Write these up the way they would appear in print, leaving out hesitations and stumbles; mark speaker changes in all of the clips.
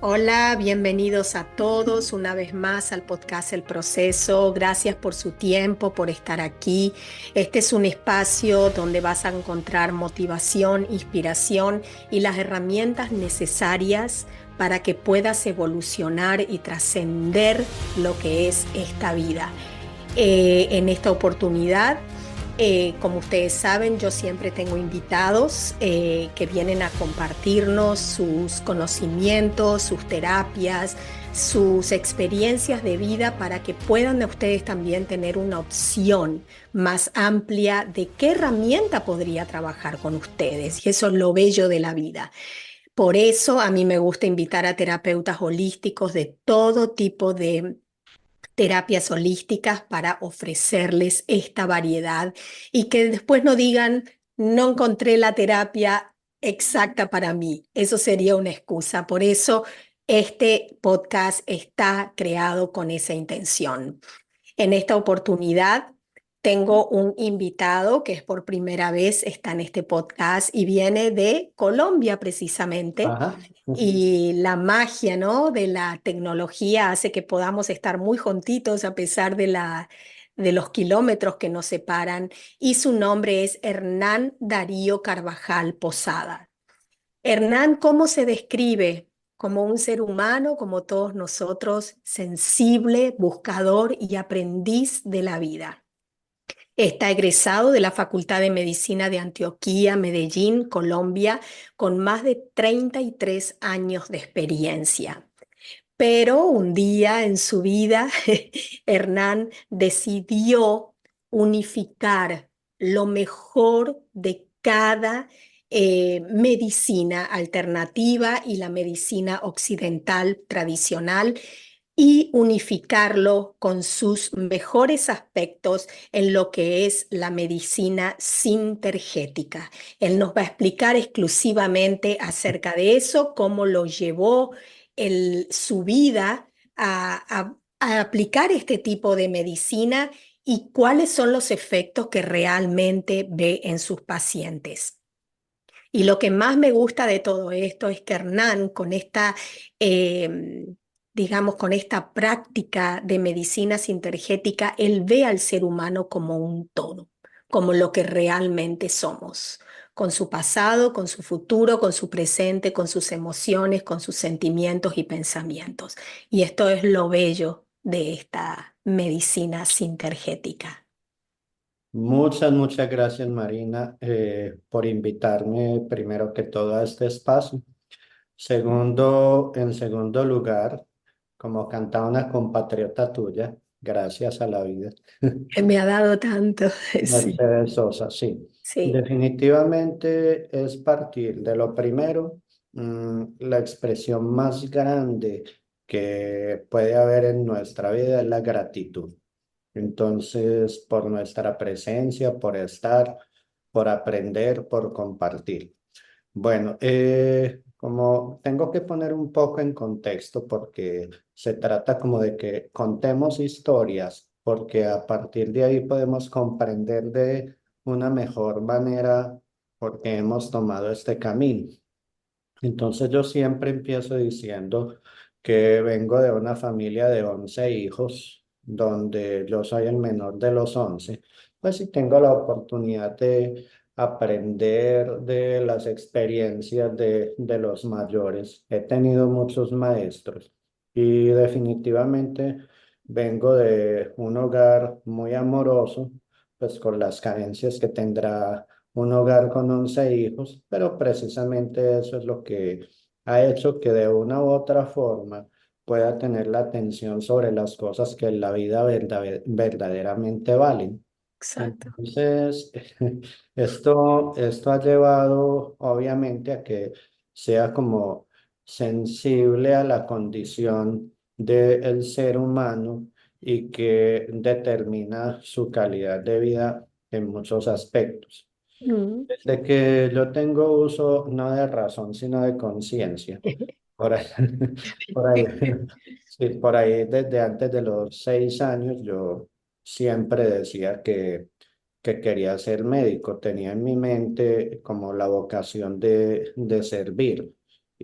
Speaker 1: Hola, bienvenidos a todos una vez más al podcast El Proceso. Gracias por su tiempo, por estar aquí. Este es un espacio donde vas a encontrar motivación, inspiración y las herramientas necesarias para que puedas evolucionar y trascender lo que es esta vida. En esta oportunidad, como ustedes saben, yo siempre tengo invitados que vienen a compartirnos sus conocimientos, sus terapias, sus experiencias de vida para que puedan ustedes también tener una opción más amplia de qué herramienta podría trabajar con ustedes. Y eso es lo bello de la vida. Por eso a mí me gusta invitar a terapeutas holísticos de todo tipo de terapias holísticas para ofrecerles esta variedad y que después no digan, no encontré la terapia exacta para mí. Eso sería una excusa. Por eso este podcast está creado con esa intención. En esta oportunidad tengo un invitado que es por primera vez, está en este podcast y viene de Colombia precisamente.
Speaker 2: Ajá.
Speaker 1: Y la magia, ¿no?, de la tecnología hace que podamos estar muy juntitos a pesar de los kilómetros que nos separan. Y su nombre es Hernán Darío Carvajal Posada. Hernán, ¿cómo se describe? Como un ser humano, como todos nosotros, sensible, buscador y aprendiz de la vida. Está egresado de la Facultad de Medicina de Antioquia, Medellín, Colombia, con más de 33 años de experiencia. Pero un día en su vida, Hernán decidió unificar lo mejor de cada medicina alternativa y la medicina occidental tradicional y unificarlo con sus mejores aspectos en lo que es la medicina sintergética. Él nos va a explicar exclusivamente acerca de eso, cómo lo llevó su vida a aplicar este tipo de medicina y cuáles son los efectos que realmente ve en sus pacientes. Y lo que más me gusta de todo esto es que Hernán, con esta, eh, digamos, con esta práctica de medicina sintergética, él ve al ser humano como un todo, como lo que realmente somos, con su pasado, con su futuro, con su presente, con sus emociones, con sus sentimientos y pensamientos. Y esto es lo bello de esta medicina sintergética.
Speaker 2: Muchas gracias, Marina, por invitarme primero que todo a este espacio. En segundo lugar, como cantaba una compatriota tuya, gracias a la vida,
Speaker 1: Que me ha dado tanto, sí,
Speaker 2: Mercedes Sosa, sí.
Speaker 1: sí.
Speaker 2: Definitivamente es partir de lo primero, la expresión más grande que puede haber en nuestra vida es la gratitud. Entonces, por nuestra presencia, por estar, por aprender, por compartir. Bueno, como tengo que poner un poco en contexto porque se trata como de que contemos historias, porque a partir de ahí podemos comprender de una mejor manera por qué hemos tomado este camino. Entonces yo siempre empiezo diciendo que vengo de una familia de 11 hijos, donde yo soy el menor de los 11. Pues sí tengo la oportunidad de aprender de las experiencias de los mayores. He tenido muchos maestros y definitivamente vengo de un hogar muy amoroso, pues con las carencias que tendrá un hogar con 11 hijos, pero precisamente eso es lo que ha hecho que de una u otra forma pueda tener la atención sobre las cosas que en la vida verdaderamente valen.
Speaker 1: Exacto.
Speaker 2: Entonces, esto ha llevado obviamente a que sea como sensible a la condición del ser humano y que determina su calidad de vida en muchos aspectos.
Speaker 1: Mm.
Speaker 2: Desde que yo tengo uso no de razón, sino de conciencia. Por ahí, por ahí, sí, por ahí desde antes de los 6 años yo siempre decía que quería ser médico. Tenía en mi mente como la vocación de servir.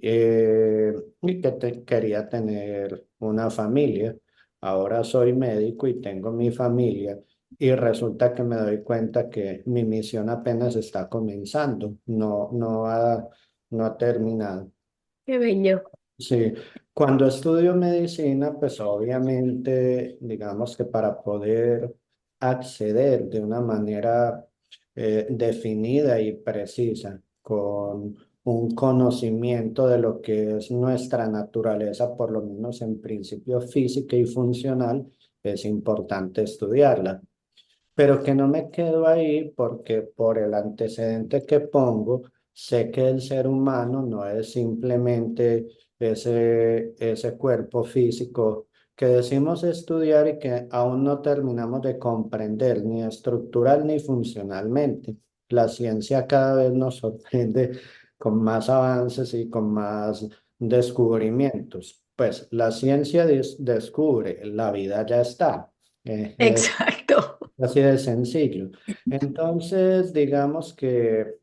Speaker 2: y que quería tener una familia. Ahora soy médico y tengo mi familia y resulta que me doy cuenta que mi misión apenas está comenzando, no ha terminado.
Speaker 1: Qué bello.
Speaker 2: Sí, cuando estudio medicina, pues obviamente, digamos que para poder acceder de una manera definida y precisa, con un conocimiento de lo que es nuestra naturaleza, por lo menos en principio física y funcional, es importante estudiarla. Pero que no me quedo ahí porque por el antecedente que pongo, sé que el ser humano no es simplemente ese cuerpo físico que decimos estudiar y que aún no terminamos de comprender ni estructural ni funcionalmente. La ciencia cada vez nos sorprende con más avances y con más descubrimientos. Pues la ciencia descubre, la vida ya está. Eh,
Speaker 1: Exacto.
Speaker 2: Así de sencillo. Entonces, digamos que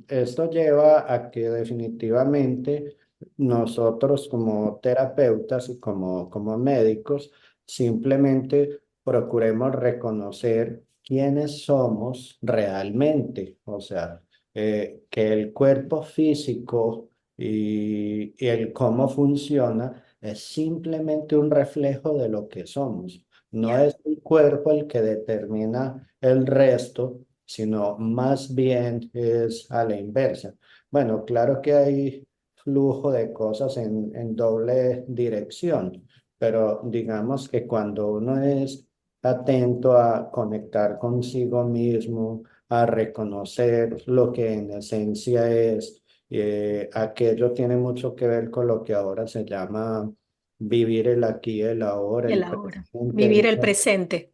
Speaker 2: esto lleva a que definitivamente nosotros como terapeutas y como médicos simplemente procuremos reconocer quiénes somos realmente. O sea, que el cuerpo físico y el cómo funciona es simplemente un reflejo de lo que somos. No
Speaker 1: Ya.
Speaker 2: es el cuerpo el que determina el resto, sino más bien es a la inversa. Bueno, claro que hay flujo de cosas en doble dirección, pero digamos que cuando uno es atento a conectar consigo mismo, a reconocer lo que en esencia es, aquello tiene mucho que ver con lo que ahora se llama vivir el aquí y el ahora,
Speaker 1: El
Speaker 2: el
Speaker 1: ahora.
Speaker 2: presente,
Speaker 1: Vivir el presente.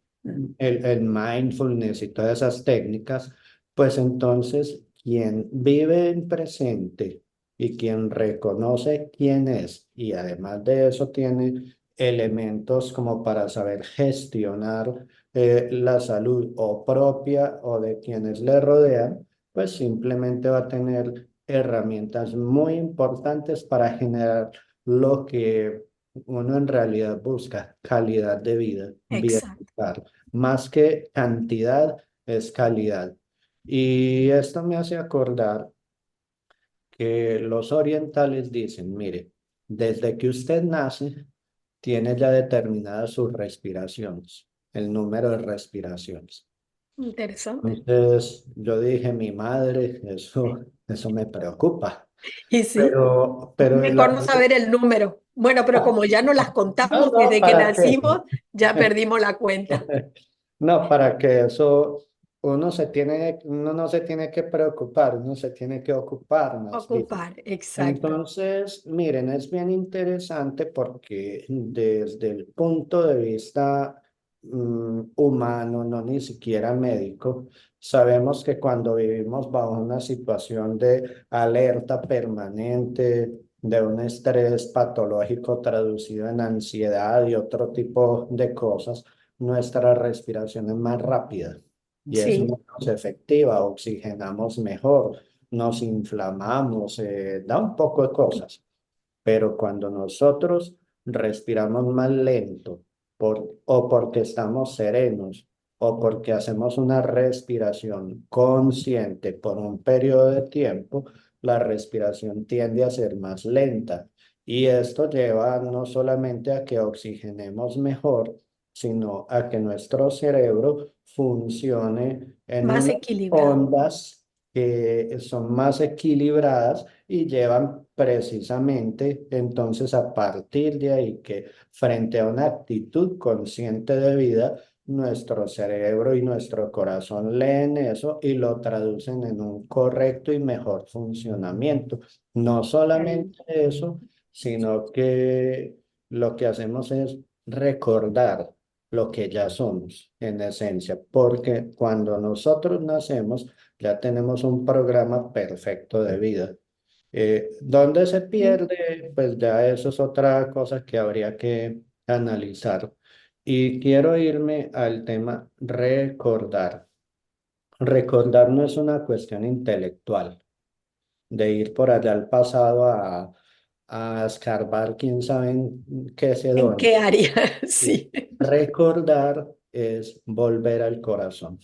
Speaker 2: el mindfulness y todas esas técnicas, pues entonces quien vive en presente y quien reconoce quién es y además de eso tiene elementos como para saber gestionar la salud o propia o de quienes le rodean, pues simplemente va a tener herramientas muy importantes para generar lo que uno en realidad busca, calidad de vida,
Speaker 1: Exacto.
Speaker 2: bienestar. Más que cantidad, es calidad. Y esto me hace acordar que los orientales dicen, mire, desde que usted nace, tiene ya determinadas sus respiraciones, el número de respiraciones.
Speaker 1: Interesante.
Speaker 2: Entonces yo dije, mi madre, eso me preocupa.
Speaker 1: Y sí,
Speaker 2: Pero
Speaker 1: mejor no saber el número. Bueno, pero como ya no las
Speaker 2: no,
Speaker 1: contamos
Speaker 2: no,
Speaker 1: desde que
Speaker 2: ¿para qué?
Speaker 1: nacimos, ya perdimos la cuenta.
Speaker 2: No, para que eso uno no se tiene que preocupar, uno se tiene que ocupar más bien.
Speaker 1: Ocupar, exacto.
Speaker 2: Entonces, miren, es bien interesante porque desde el punto de vista humano, no ni siquiera médico, sabemos que cuando vivimos bajo una situación de alerta permanente, de un estrés patológico traducido en ansiedad y otro tipo de cosas, nuestra respiración es más rápida y es
Speaker 1: Sí,
Speaker 2: menos efectiva, oxigenamos mejor, nos inflamamos, da un poco de cosas. Pero cuando nosotros respiramos más lento o porque estamos serenos o porque hacemos una respiración consciente por un periodo de tiempo, la respiración tiende a ser más lenta. Y esto lleva no solamente a que oxigenemos mejor, sino a que nuestro cerebro funcione en
Speaker 1: más
Speaker 2: unas
Speaker 1: equilibrado.
Speaker 2: ondas que son más equilibradas y llevan precisamente entonces a partir de ahí que frente a una actitud consciente de vida, nuestro cerebro y nuestro corazón leen eso y lo traducen en un correcto y mejor funcionamiento. No
Speaker 1: Ahí.
Speaker 2: solamente eso, sino que lo que hacemos es recordar lo que ya somos en esencia, porque cuando nosotros nacemos ya tenemos un programa perfecto de vida. ¿Dónde se
Speaker 1: Sí.
Speaker 2: pierde? Pues ya eso es otra cosa que habría que analizar. Y quiero irme al tema recordar. Recordar no es una cuestión intelectual de ir por allá al pasado a escarbar, quién sabe en qué sé
Speaker 1: ¿En
Speaker 2: dónde.
Speaker 1: qué área?
Speaker 2: Y
Speaker 1: Sí.
Speaker 2: recordar es volver al corazón,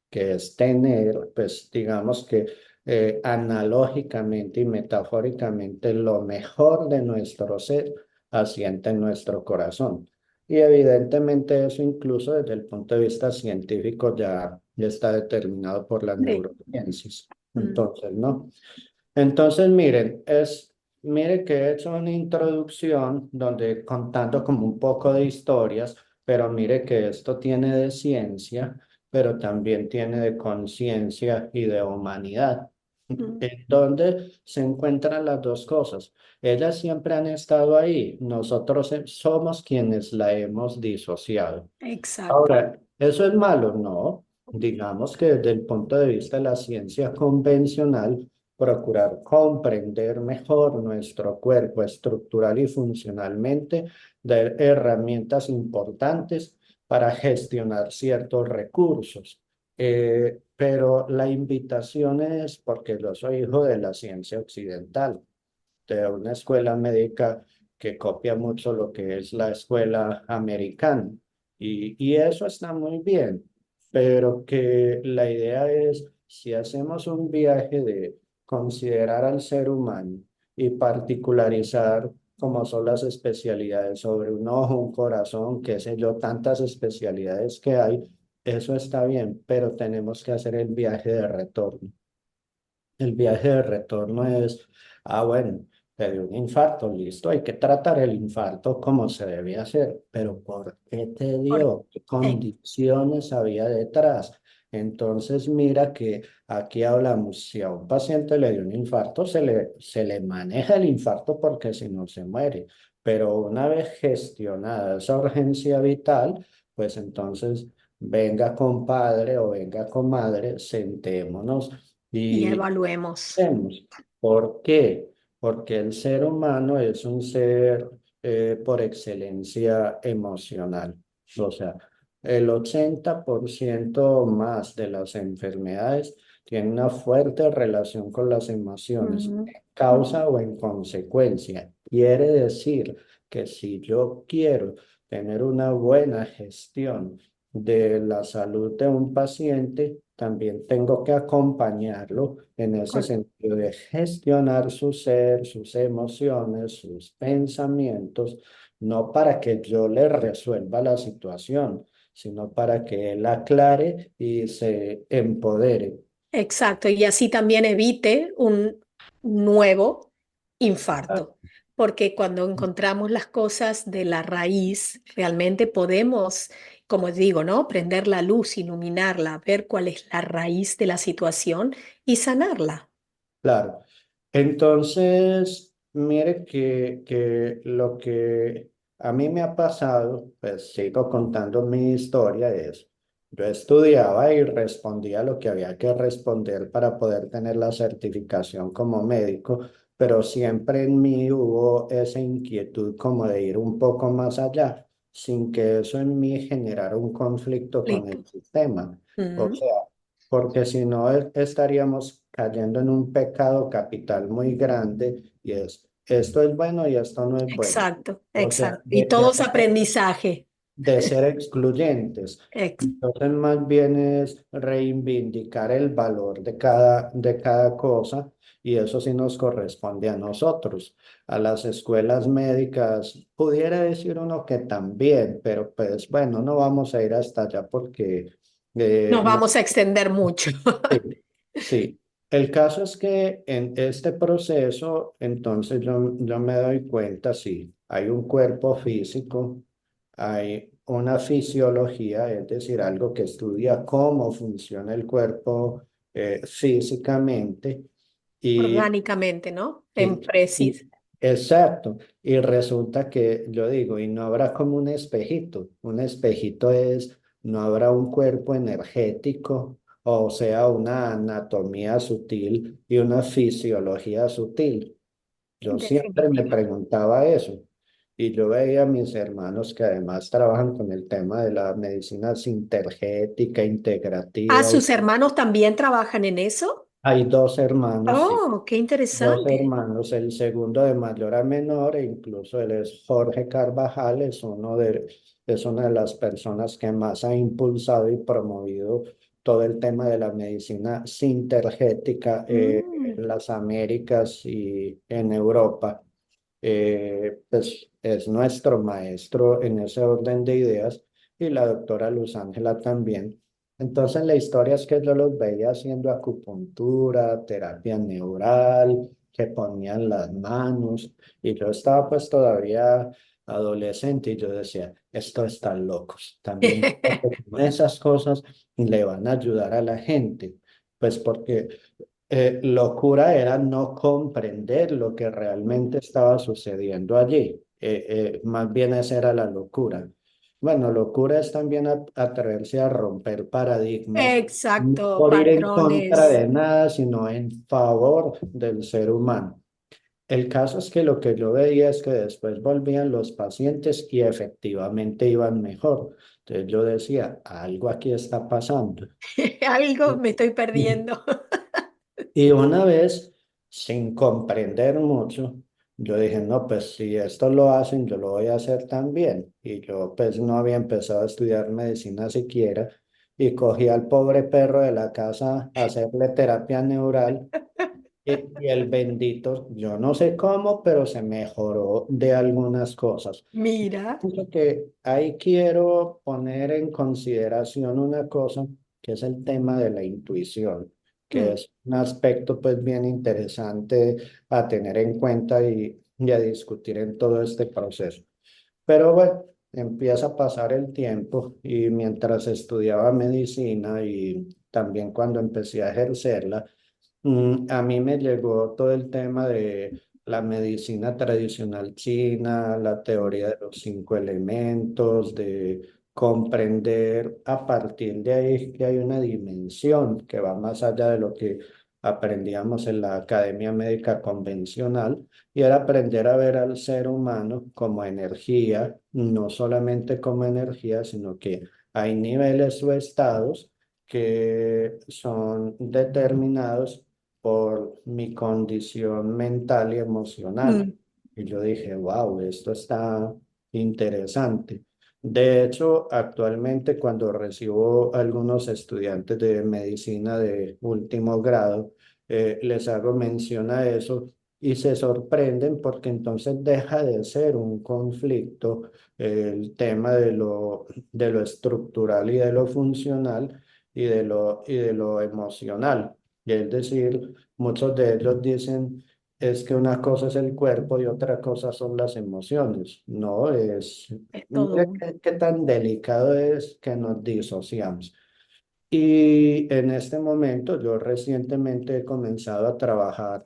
Speaker 2: que es tener, pues digamos que analógicamente y metafóricamente lo mejor de nuestro ser asienta en nuestro corazón. Y evidentemente eso incluso desde el punto de vista científico ya está determinado por las
Speaker 1: Sí.
Speaker 2: neurociencias.
Speaker 1: Mm.
Speaker 2: Entonces, ¿no? Entonces, miren, mire que he hecho una introducción donde contando como un poco de historias, pero mire que esto tiene de ciencia, pero también tiene de conciencia y de humanidad,
Speaker 1: Mm.
Speaker 2: en donde se encuentran las dos cosas. Ellas siempre han estado ahí, nosotros somos quienes la hemos disociado.
Speaker 1: Exacto.
Speaker 2: Ahora, ¿eso es malo? No. Digamos que desde el punto de vista de la ciencia convencional, procurar comprender mejor nuestro cuerpo estructural y funcionalmente, de herramientas importantes para gestionar ciertos recursos. Pero la invitación es porque yo soy hijo de la ciencia occidental, de una escuela médica que copia mucho lo que es la escuela americana. Y eso está muy bien, pero que la idea es, si hacemos un viaje de considerar al ser humano y particularizar como son las especialidades sobre un ojo, un corazón, qué sé yo, tantas especialidades que hay, eso está bien, pero tenemos que hacer el viaje de retorno. El viaje de retorno es, bueno, te dio un infarto, listo, hay que tratar el infarto como se debe hacer, pero ¿por qué te
Speaker 1: Por-
Speaker 2: dio? ¿Qué
Speaker 1: eh,
Speaker 2: condiciones había detrás? Entonces, mira que aquí hablamos, si a un paciente le dio un infarto, se le maneja el infarto porque si no se muere, pero una vez gestionada esa urgencia vital, pues entonces venga compadre o venga comadre, sentémonos
Speaker 1: y
Speaker 2: y
Speaker 1: evaluemos.
Speaker 2: hacemos. ¿Por qué? Porque el ser humano es un ser por excelencia emocional. O sea, el 80% más de las enfermedades tienen una fuerte relación con las emociones,
Speaker 1: Mm.
Speaker 2: en
Speaker 1: Mm.
Speaker 2: causa o en consecuencia. Quiere decir que si yo quiero tener una buena gestión de la salud de un paciente, también tengo que acompañarlo en ese
Speaker 1: Con-
Speaker 2: sentido de gestionar su ser, sus emociones, sus pensamientos, no para que yo le resuelva la situación, sino para que él aclare y se empodere.
Speaker 1: Exacto, y así también evite un nuevo infarto, porque cuando encontramos las cosas de la raíz, realmente podemos, como digo, ¿no? Prender la luz, iluminarla, ver cuál es la raíz de la situación y sanarla.
Speaker 2: Claro. Entonces, mire que lo que a mí me ha pasado, pues sigo contando mi historia, es, yo estudiaba y respondía lo que había que responder para poder tener la certificación como médico, pero siempre en mí hubo esa inquietud como de ir un poco más allá, sin que eso en mí generara un conflicto con
Speaker 1: Listo.
Speaker 2: el sistema. O
Speaker 1: Mm.
Speaker 2: sea, porque si no estaríamos cayendo en un pecado capital muy grande y es, esto es bueno y esto no es bueno.
Speaker 1: Exacto,
Speaker 2: O sea,
Speaker 1: exacto. Y todo es
Speaker 2: de,
Speaker 1: aprendizaje.
Speaker 2: de ser excluyentes.
Speaker 1: Ex-
Speaker 2: Entonces, más bien es reivindicar el valor de cada cosa y eso sí nos corresponde a nosotros. A las escuelas médicas, pudiera decir uno que también, pero pues bueno, no vamos a ir hasta allá porque
Speaker 1: Nos
Speaker 2: no.
Speaker 1: vamos a extender mucho.
Speaker 2: Sí, sí. El caso es que en este proceso, entonces yo me doy cuenta, sí, hay un cuerpo físico, hay una fisiología, es decir, algo que estudia cómo funciona el cuerpo físicamente y,
Speaker 1: Orgánicamente, ¿no? En
Speaker 2: y,
Speaker 1: precis.
Speaker 2: exacto, y resulta que yo digo, y no habrá como un espejito es, no habrá un cuerpo energético, o sea, una anatomía sutil y una fisiología sutil. Yo siempre me
Speaker 1: Definitiva.
Speaker 2: preguntaba eso. Y yo veía a mis hermanos que además trabajan con el tema de la medicina sintergética,
Speaker 1: Ah,
Speaker 2: integrativa.
Speaker 1: ¿sus hermanos también trabajan en eso?
Speaker 2: Hay dos hermanos, sí.
Speaker 1: Oh, qué
Speaker 2: Dos
Speaker 1: interesante.
Speaker 2: hermanos, el segundo de mayor a menor, e incluso él es Jorge Carvajal, es una de las personas que más ha impulsado y promovido todo el tema de la medicina sintergética
Speaker 1: Mm,
Speaker 2: en las Américas y en Europa. Pues es nuestro maestro en ese orden de ideas y la doctora Luz Ángela también. Entonces la historia es que yo los veía haciendo acupuntura, terapia neural, que ponían las manos y yo estaba pues todavía adolescente y yo decía, esto están locos. También esas cosas le van a ayudar a la gente, pues porque locura era no comprender lo que realmente estaba sucediendo allí. Más bien esa era la locura. Bueno, locura es también atreverse a romper paradigmas, no
Speaker 1: exacto,
Speaker 2: por ir en contra
Speaker 1: patrones.
Speaker 2: de nada, sino en favor del ser humano. El caso es que lo que yo veía es que después volvían los pacientes y efectivamente iban mejor. Entonces yo decía, algo aquí está pasando.
Speaker 1: Algo me estoy perdiendo.
Speaker 2: Y una vez, sin comprender mucho, yo dije, no, pues si esto lo hacen, yo lo voy a hacer también. Y yo pues no había empezado a estudiar medicina siquiera y cogí al pobre perro de la casa a hacerle terapia neural y el bendito, yo no sé cómo, pero se mejoró de algunas cosas.
Speaker 1: Mira.
Speaker 2: Pienso que ahí quiero poner en consideración una cosa, que es el tema de la intuición, que
Speaker 1: Mm.
Speaker 2: es un aspecto pues bien interesante a tener en cuenta y a discutir en todo este proceso. Pero bueno, empieza a pasar el tiempo y mientras estudiaba medicina y también cuando empecé a ejercerla, a mí me llegó todo el tema de la medicina tradicional china, la teoría de los cinco elementos, de comprender a partir de ahí que hay una dimensión que va más allá de lo que aprendíamos en la academia médica convencional, y era aprender a ver al ser humano como energía, no solamente como energía, sino que hay niveles o estados que son determinados por mi condición mental y emocional.
Speaker 1: Mm.
Speaker 2: Y yo dije, wow, esto está interesante. De hecho, actualmente cuando recibo algunos estudiantes de medicina de último grado, les hago mención a eso y se sorprenden porque entonces deja de ser un conflicto el tema de lo estructural y de lo funcional y de lo emocional. Y es decir, muchos de ellos dicen es que una cosa es el cuerpo y otra cosa son las emociones. No es,
Speaker 1: Es todo
Speaker 2: mira
Speaker 1: uno.
Speaker 2: qué tan delicado es que nos disociamos. Y en este momento yo recientemente he comenzado a trabajar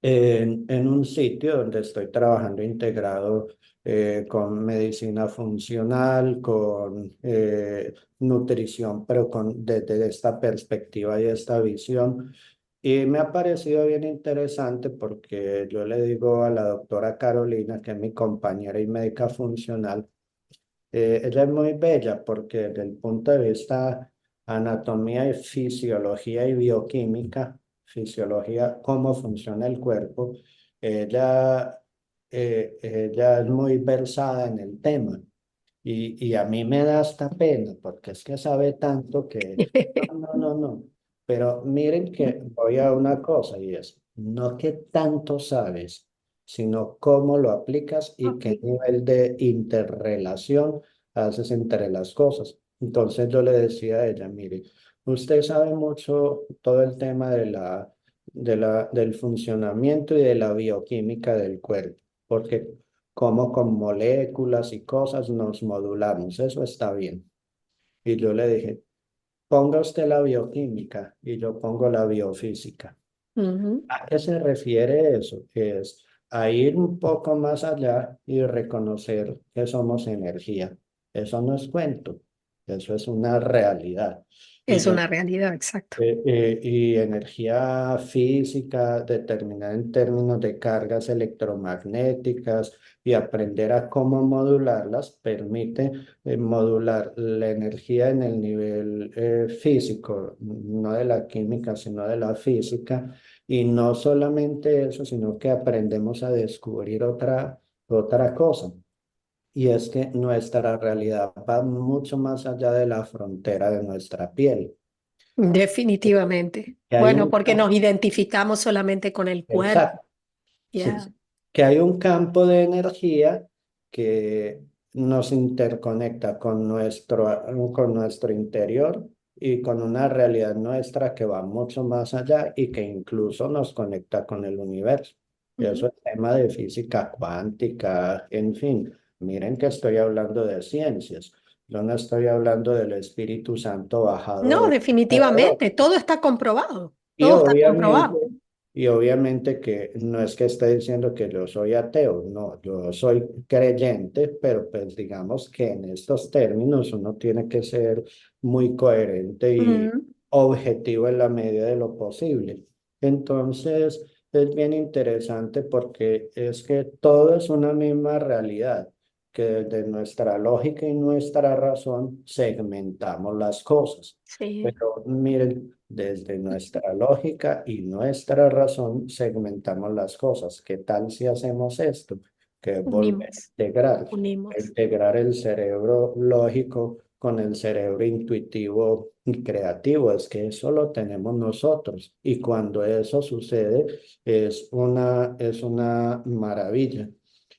Speaker 2: en un sitio donde estoy trabajando integrado con medicina funcional, con nutrición, pero desde esta perspectiva y esta visión. Y me ha parecido bien interesante porque yo le digo a la doctora Carolina, que es mi compañera y médica funcional, ella es muy bella porque desde el punto de vista anatomía y fisiología y bioquímica, fisiología, cómo funciona el cuerpo, ella, ella es muy versada en el tema. Y a mí me da hasta pena porque es que sabe tanto que, no. Pero miren que voy a una cosa y es, no que tanto sabes, sino cómo lo aplicas y qué
Speaker 1: Aplica.
Speaker 2: nivel de interrelación haces entre las cosas. Entonces yo le decía a ella, mire, usted sabe mucho todo el tema del funcionamiento y de la bioquímica del cuerpo, porque como con moléculas y cosas nos modulamos, eso está bien. Y yo le dije, ponga usted la bioquímica y yo pongo la biofísica.
Speaker 1: Ujú.
Speaker 2: ¿A qué se refiere eso? Es a ir un poco más allá y reconocer que somos energía. Eso no es cuento, eso es una realidad. Y
Speaker 1: Es
Speaker 2: yo
Speaker 1: una realidad, exacto.
Speaker 2: y energía física determinada en términos de cargas electromagnéticas y aprender a cómo modularlas permite modular la energía en el nivel físico, no de la química, sino de la física. Y no solamente eso, sino que aprendemos a descubrir otra cosa. Y es que nuestra realidad va mucho más allá de la frontera de nuestra piel.
Speaker 1: Definitivamente.
Speaker 2: Que hay
Speaker 1: Bueno,
Speaker 2: un,
Speaker 1: porque nos identificamos solamente con el cuerpo.
Speaker 2: exacto, sí,
Speaker 1: Ya.
Speaker 2: sí. Que hay un campo de energía que nos interconecta con nuestro interior y con una realidad nuestra que va mucho más allá y que incluso nos conecta con el universo. Y eso
Speaker 1: Ujú.
Speaker 2: es tema de física cuántica, en fin. Miren que estoy hablando de ciencias. Yo no estoy hablando del Espíritu Santo bajado
Speaker 1: No,
Speaker 2: del cielo.
Speaker 1: definitivamente, todo está comprobado.
Speaker 2: Y
Speaker 1: Todo está
Speaker 2: obviamente,
Speaker 1: comprobado.
Speaker 2: y obviamente que no es que esté diciendo que yo soy ateo, no, yo soy creyente, pero pues digamos que en estos términos uno tiene que ser muy coherente y
Speaker 1: Mm,
Speaker 2: objetivo en la medida de lo posible. Entonces, es bien interesante porque es que todo es una misma realidad, que desde nuestra lógica y nuestra razón segmentamos las cosas.
Speaker 1: sí,
Speaker 2: Pero miren, desde nuestra lógica y nuestra razón segmentamos las cosas. ¿Qué tal si hacemos esto? Que es volver
Speaker 1: unimos,
Speaker 2: a
Speaker 1: unimos.
Speaker 2: integrar el cerebro lógico con el cerebro intuitivo y creativo. Es que eso lo tenemos nosotros. Y cuando eso sucede, es una maravilla.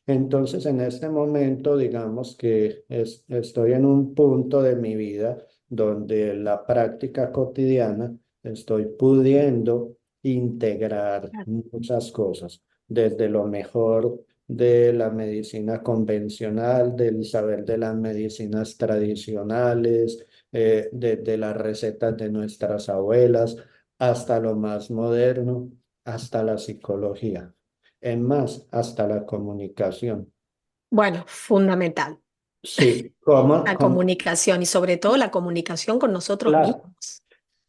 Speaker 2: Entonces, en este momento, digamos que estoy en un punto de mi vida donde la práctica cotidiana estoy pudiendo integrar
Speaker 1: Claro.
Speaker 2: muchas cosas, desde lo mejor de la medicina convencional, del saber de las medicinas tradicionales, desde las recetas de nuestras abuelas, hasta lo más moderno, hasta la psicología. En más, hasta la comunicación.
Speaker 1: Bueno, fundamental,
Speaker 2: Sí, ¿cómo?
Speaker 1: la comunicación y sobre todo la comunicación con nosotros
Speaker 2: Claro.
Speaker 1: mismos.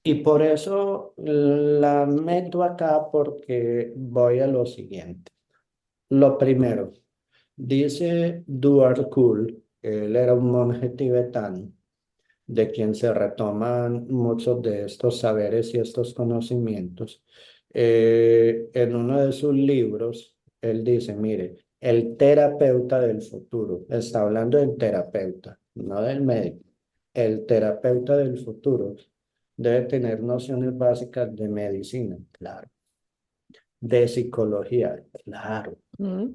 Speaker 2: Y por eso la meto acá porque voy a lo siguiente. Lo primero, dice Duarte Kuhl, él era un monje tibetano, de quien se retoman muchos de estos saberes y estos conocimientos. En uno de sus libros, él dice, mire, el terapeuta del futuro, está hablando del terapeuta, no del médico. El terapeuta del futuro debe tener nociones básicas de medicina, claro, de psicología, claro,
Speaker 1: Mm,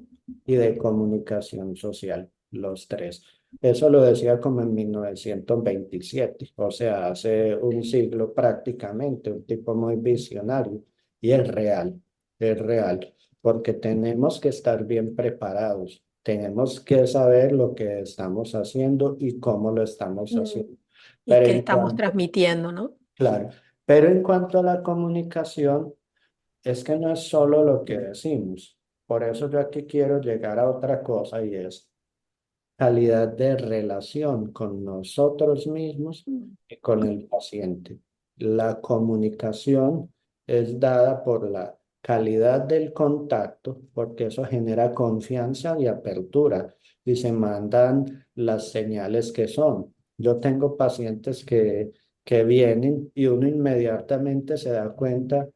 Speaker 2: y de comunicación social, los tres. Eso lo decía como en 1927, o sea, hace un siglo prácticamente, un tipo muy visionario, y es real, porque tenemos que estar bien preparados, tenemos que saber lo que estamos haciendo y cómo lo estamos
Speaker 1: mm.
Speaker 2: haciendo.
Speaker 1: Y
Speaker 2: Pero
Speaker 1: que
Speaker 2: en
Speaker 1: estamos
Speaker 2: cuanto,
Speaker 1: transmitiendo, ¿no?
Speaker 2: claro, pero en cuanto a la comunicación, es que no es solo lo que decimos. Por eso yo aquí quiero llegar a otra cosa y es calidad de relación con nosotros mismos
Speaker 1: Mm.
Speaker 2: y con el paciente. La comunicación es dada por la calidad del contacto, porque eso genera confianza y apertura y se mandan las señales que son. Yo tengo pacientes que vienen y uno inmediatamente se da cuenta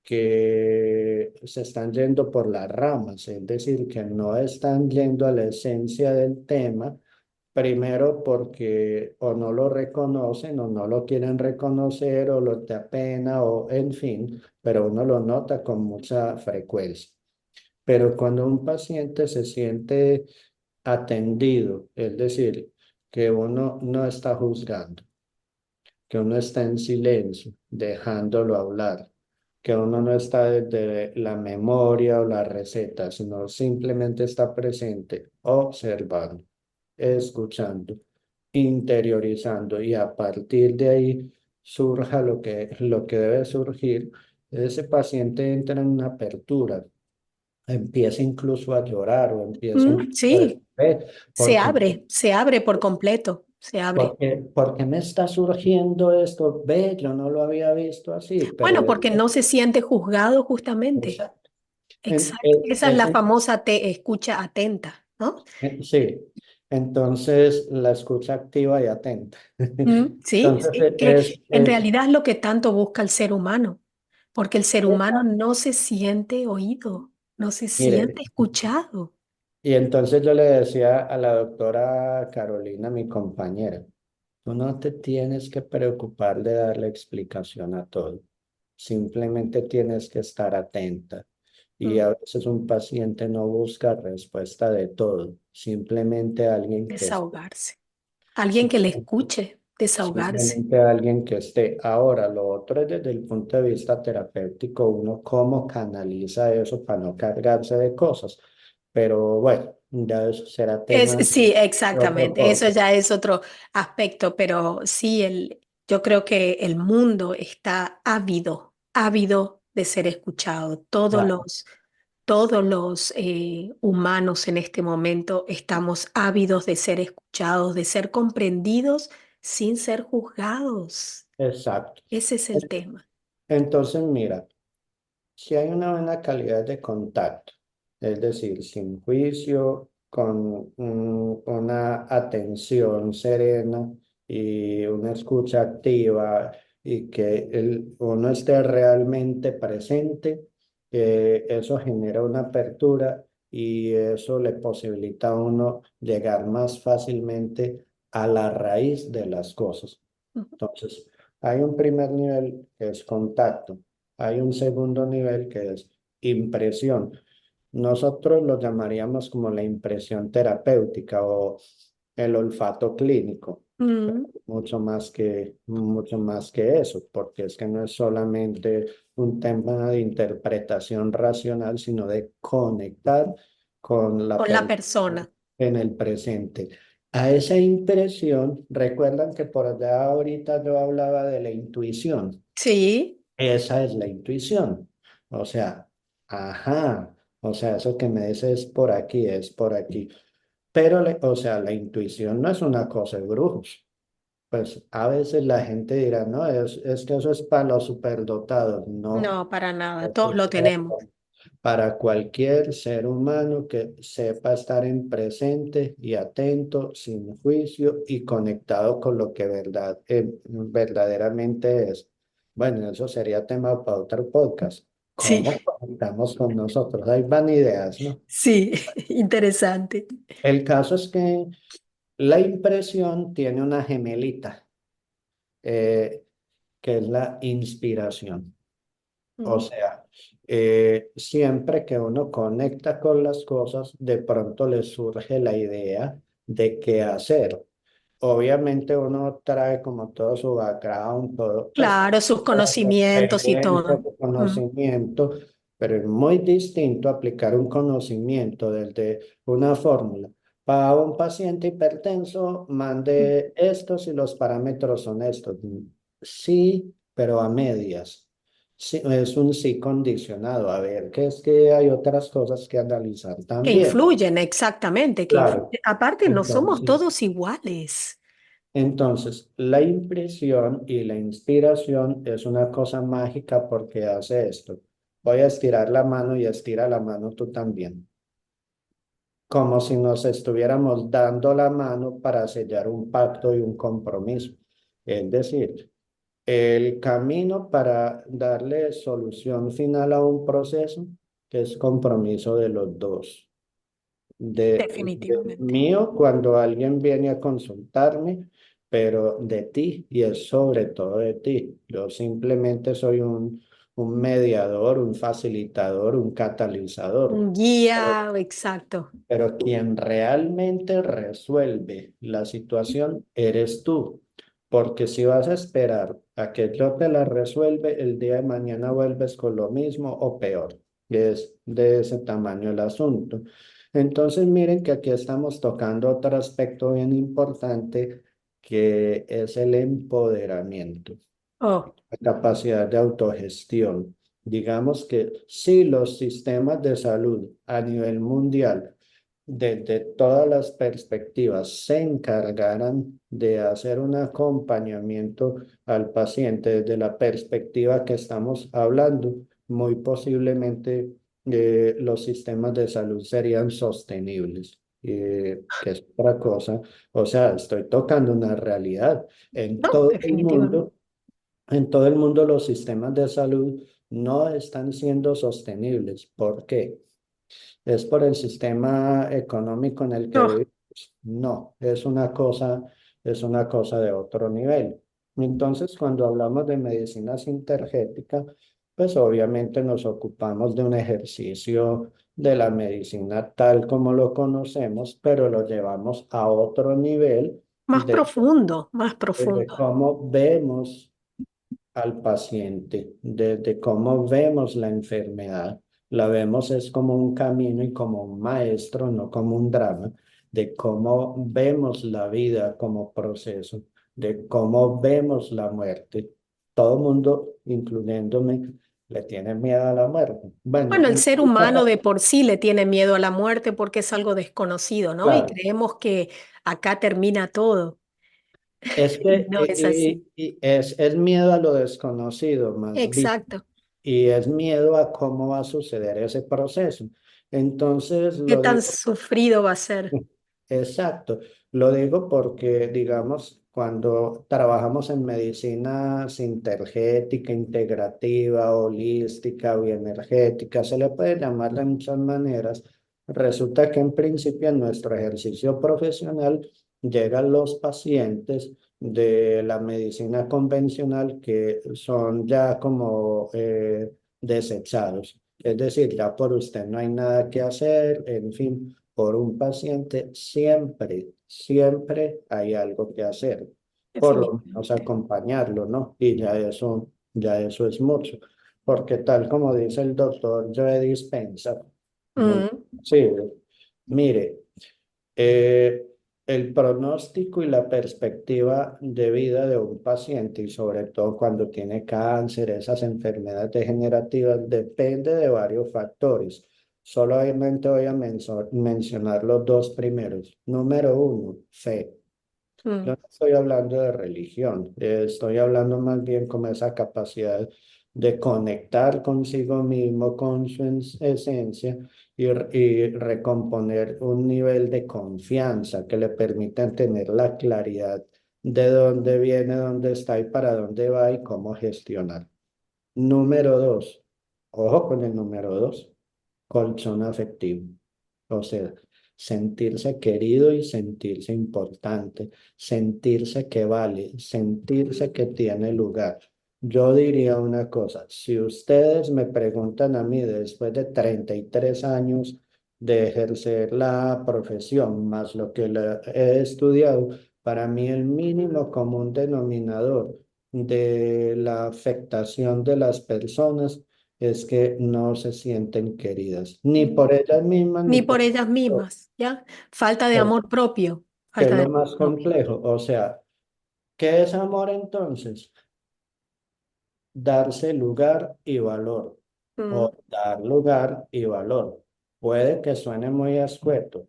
Speaker 2: que se están yendo por las ramas, es decir, que no están yendo a la esencia del tema, primero porque o no lo reconocen o no lo quieren reconocer o lo te apena o en fin, pero uno lo nota con mucha frecuencia. Pero cuando un paciente se siente atendido, es decir, que uno no está juzgando, que uno está en silencio, dejándolo hablar, que uno no está desde la memoria o la receta, sino simplemente está presente, observando, escuchando, interiorizando y a partir de ahí surja lo que debe surgir. Ese paciente entra en una apertura, empieza incluso a llorar o empieza
Speaker 1: Mm,
Speaker 2: incluso a
Speaker 1: sí,
Speaker 2: decir, porque
Speaker 1: se abre por completo. se abre.
Speaker 2: ¿Por qué me está surgiendo esto? Ve, yo no lo había visto así, pero
Speaker 1: Bueno, porque no se siente juzgado justamente.
Speaker 2: exacto.
Speaker 1: Exacto. Esa es la famosa escucha atenta, ¿no?
Speaker 2: Sí, entonces la escucha activa y atenta.
Speaker 1: Sí,
Speaker 2: Entonces
Speaker 1: sí, que en realidad es lo que tanto busca el ser humano, porque el ser humano no se siente oído, no se
Speaker 2: mire,
Speaker 1: siente escuchado.
Speaker 2: y entonces yo le decía a la doctora Carolina, mi compañera, tú no te tienes que preocupar de darle explicación a todo, simplemente tienes que estar atenta. Y
Speaker 1: Mm,
Speaker 2: a veces un paciente no busca respuesta de todo, simplemente alguien que esté,
Speaker 1: Desahogarse. Alguien que le escuche, desahogarse.
Speaker 2: simplemente alguien que esté. Ahora, lo otro es desde el punto de vista terapéutico, uno cómo canaliza eso para no cargarse de cosas. Pero bueno, ya eso será tema
Speaker 1: Sí,
Speaker 2: de otro
Speaker 1: exactamente. Eso
Speaker 2: podcast.
Speaker 1: ya es otro aspecto, pero sí, yo creo que el mundo está ávido, ávido de ser escuchado.
Speaker 2: Claro,
Speaker 1: Todos los humanos en este momento estamos ávidos de ser escuchados, de ser comprendidos sin ser juzgados.
Speaker 2: exacto.
Speaker 1: Ese es el tema.
Speaker 2: Entonces, mira, si hay una buena calidad de contacto, es decir, sin juicio, con una atención serena y una escucha activa y que uno esté realmente presente, eso genera una apertura y eso le posibilita a uno llegar más fácilmente a la raíz de las cosas.
Speaker 1: Ujú.
Speaker 2: Entonces, hay un primer nivel que es contacto, hay un segundo nivel que es impresión. Nosotros lo llamaríamos como la impresión terapéutica o el olfato clínico,
Speaker 1: Mm,
Speaker 2: mucho más que eso, porque es que no es solamente un tema de interpretación racional, sino de conectar con la
Speaker 1: Con la
Speaker 2: persona
Speaker 1: persona.
Speaker 2: en el presente. A esa impresión, recuerdan que por allá ahorita yo hablaba de la intuición.
Speaker 1: Sí,
Speaker 2: Esa es la intuición. O sea, ajá, o sea, eso que me dices es por aquí, es por aquí. Pero, o sea, la intuición no es una cosa de brujos. Pues a veces la gente dirá, no, es que eso es para los superdotados. No,
Speaker 1: no, para nada.
Speaker 2: eso
Speaker 1: Todos
Speaker 2: es
Speaker 1: lo tenemos.
Speaker 2: para cualquier ser humano que sepa estar en presente y atento, sin juicio y conectado con lo que verdaderamente es. Bueno, eso sería tema para otro podcast.
Speaker 1: Sí,
Speaker 2: ¿Cómo conectamos con nosotros? Ahí van ideas, ¿no?
Speaker 1: sí, interesante.
Speaker 2: El caso es que la impresión tiene una gemelita, eh, que es la inspiración. O
Speaker 1: Mm,
Speaker 2: sea, siempre que uno conecta con las cosas, de pronto le surge la idea de qué hacer. Obviamente uno trae como todo su background, todo, pues,
Speaker 1: Claro, sus
Speaker 2: toda su
Speaker 1: conocimientos y
Speaker 2: experiencia,
Speaker 1: todo.
Speaker 2: su
Speaker 1: Mm,
Speaker 2: conocimiento, pero es muy distinto aplicar un conocimiento desde una fórmula. Para un paciente hipertenso,
Speaker 1: mm.
Speaker 2: mande estos y los parámetros son estos. Sí, pero a medias. Sí, es un sí condicionado. A ver, que es que hay otras cosas que analizar
Speaker 1: Que
Speaker 2: también.
Speaker 1: influyen, exactamente, que
Speaker 2: Claro.
Speaker 1: influyen. Aparte, no somos
Speaker 2: Entonces,
Speaker 1: todos iguales.
Speaker 2: la impresión y la inspiración es una cosa mágica porque hace esto. Voy a estirar la mano y estira la mano tú también. Como si nos estuviéramos dando la mano para sellar un pacto y un compromiso. Es decir, el camino para darle solución final a un proceso que es compromiso de los dos. De
Speaker 1: Definitivamente.
Speaker 2: mío cuando alguien viene a consultarme, pero de ti y es sobre todo de ti. Yo simplemente soy un mediador, un facilitador, un catalizador.
Speaker 1: Un guía, exacto.
Speaker 2: Pero quien realmente resuelve la situación eres tú. Porque si vas a esperar a que yo te la resuelve, el día de mañana vuelves con lo mismo o peor. Y es de ese tamaño el asunto. Entonces, miren que aquí estamos tocando otro aspecto bien importante que es el empoderamiento,
Speaker 1: Oh,
Speaker 2: la capacidad de autogestión. Digamos que si los sistemas de salud a nivel mundial desde todas las perspectivas se encargaran de hacer un acompañamiento al paciente desde la perspectiva que estamos hablando, muy posiblemente los sistemas de salud serían sostenibles. Que es otra cosa, o sea, estoy tocando una realidad. En
Speaker 1: No,
Speaker 2: todo el
Speaker 1: definitivamente.
Speaker 2: mundo, en todo el mundo los sistemas de salud no están siendo sostenibles. ¿Por qué? ¿Es por el sistema económico en el que
Speaker 1: No,
Speaker 2: vivimos? No, es una cosa de otro nivel. Entonces, cuando hablamos de medicina sintergética, pues obviamente nos ocupamos de un ejercicio de la medicina tal como lo conocemos, pero lo llevamos a otro nivel
Speaker 1: más
Speaker 2: de,
Speaker 1: profundo, más
Speaker 2: de
Speaker 1: profundo.
Speaker 2: cómo vemos al paciente, desde cómo vemos la enfermedad. La vemos es como un camino y como un maestro, no como un drama, de cómo vemos la vida como proceso, de cómo vemos la muerte. Todo mundo, incluyéndome, le tiene miedo a la muerte. Bueno,
Speaker 1: Bueno, el ser humano de por sí le tiene miedo a la muerte porque es algo desconocido, ¿no? Y
Speaker 2: claro,
Speaker 1: creemos que acá termina todo.
Speaker 2: es
Speaker 1: Y
Speaker 2: que
Speaker 1: no es así.
Speaker 2: es miedo a lo desconocido, más bien.
Speaker 1: Exacto.
Speaker 2: Y es miedo a cómo va a suceder ese proceso. Entonces,
Speaker 1: ¿Qué
Speaker 2: lo
Speaker 1: tan
Speaker 2: digo,
Speaker 1: sufrido va a ser?
Speaker 2: exacto, lo digo porque, digamos, cuando trabajamos en medicina sintergética, integrativa, holística, bioenergética, se le puede llamar de muchas maneras. Resulta que en principio en nuestro ejercicio profesional llegan los pacientes de la medicina convencional que son ya como desechados. Es decir, ya por usted no hay nada que hacer, en fin, por un paciente siempre hay algo que hacer, por lo menos
Speaker 1: Definitivamente.
Speaker 2: acompañarlo, ¿no? Y ya eso es mucho, porque tal como dice el doctor Joe Dispenza, muy
Speaker 1: Mm,
Speaker 2: sí, mire, eh, el pronóstico y la perspectiva de vida de un paciente, y sobre todo cuando tiene cáncer, esas enfermedades degenerativas, depende de varios factores. Solamente voy a mencionar los dos primeros. Número uno, fe. Yo
Speaker 1: mm.
Speaker 2: no estoy hablando de religión, estoy hablando más bien como esa capacidad de conectar consigo mismo, con su esencia y recomponer un nivel de confianza que le permita tener la claridad de dónde viene, dónde está y para dónde va y cómo gestionar. Número dos, ojo con el número dos, colchón afectivo. O sea, sentirse querido y sentirse importante, sentirse que vale, sentirse que tiene lugar. Yo diría una cosa, si ustedes me preguntan a mí después de 33 años de ejercer la profesión, más lo que he estudiado, para mí el mínimo común denominador de la afectación de las personas es que no se sienten queridas, ni por ellas mismas ni
Speaker 1: Ni
Speaker 2: por
Speaker 1: por ellas
Speaker 2: otros,
Speaker 1: mismas, ¿ya? Falta de
Speaker 2: que
Speaker 1: amor propio,
Speaker 2: que es
Speaker 1: falta de
Speaker 2: lo
Speaker 1: amor
Speaker 2: más
Speaker 1: propio.
Speaker 2: complejo. O sea, ¿qué es amor entonces? Darse lugar y valor,
Speaker 1: Mm,
Speaker 2: o dar lugar y valor. Puede que suene muy escueto,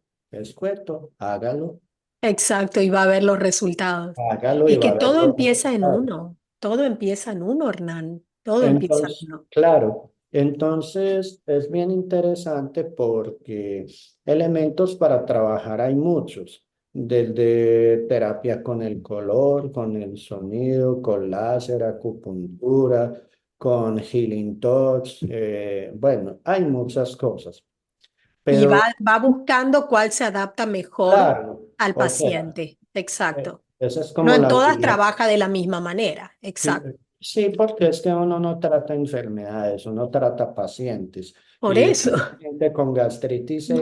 Speaker 1: exacto, y va a ver los resultados.
Speaker 2: hágalo y
Speaker 1: Es que
Speaker 2: va a ver
Speaker 1: todo
Speaker 2: los
Speaker 1: empieza en
Speaker 2: resultados.
Speaker 1: uno, todo empieza en uno, Hernán, todo empieza en
Speaker 2: Entonces,
Speaker 1: uno.
Speaker 2: claro, entonces es bien interesante porque elementos para trabajar hay muchos, desde terapia con el color, con el sonido, con láser, acupuntura, con healing touch, bueno, hay muchas cosas,
Speaker 1: Y
Speaker 2: pero
Speaker 1: va buscando cuál se adapta mejor
Speaker 2: claro,
Speaker 1: al
Speaker 2: o sea,
Speaker 1: paciente, exacto.
Speaker 2: esa es
Speaker 1: No
Speaker 2: como
Speaker 1: en
Speaker 2: la
Speaker 1: todas
Speaker 2: guía.
Speaker 1: trabaja de la misma manera, exacto.
Speaker 2: Sí, porque es que uno no trata enfermedades, uno trata pacientes.
Speaker 1: Por
Speaker 2: Y un
Speaker 1: eso.
Speaker 2: paciente con gastritis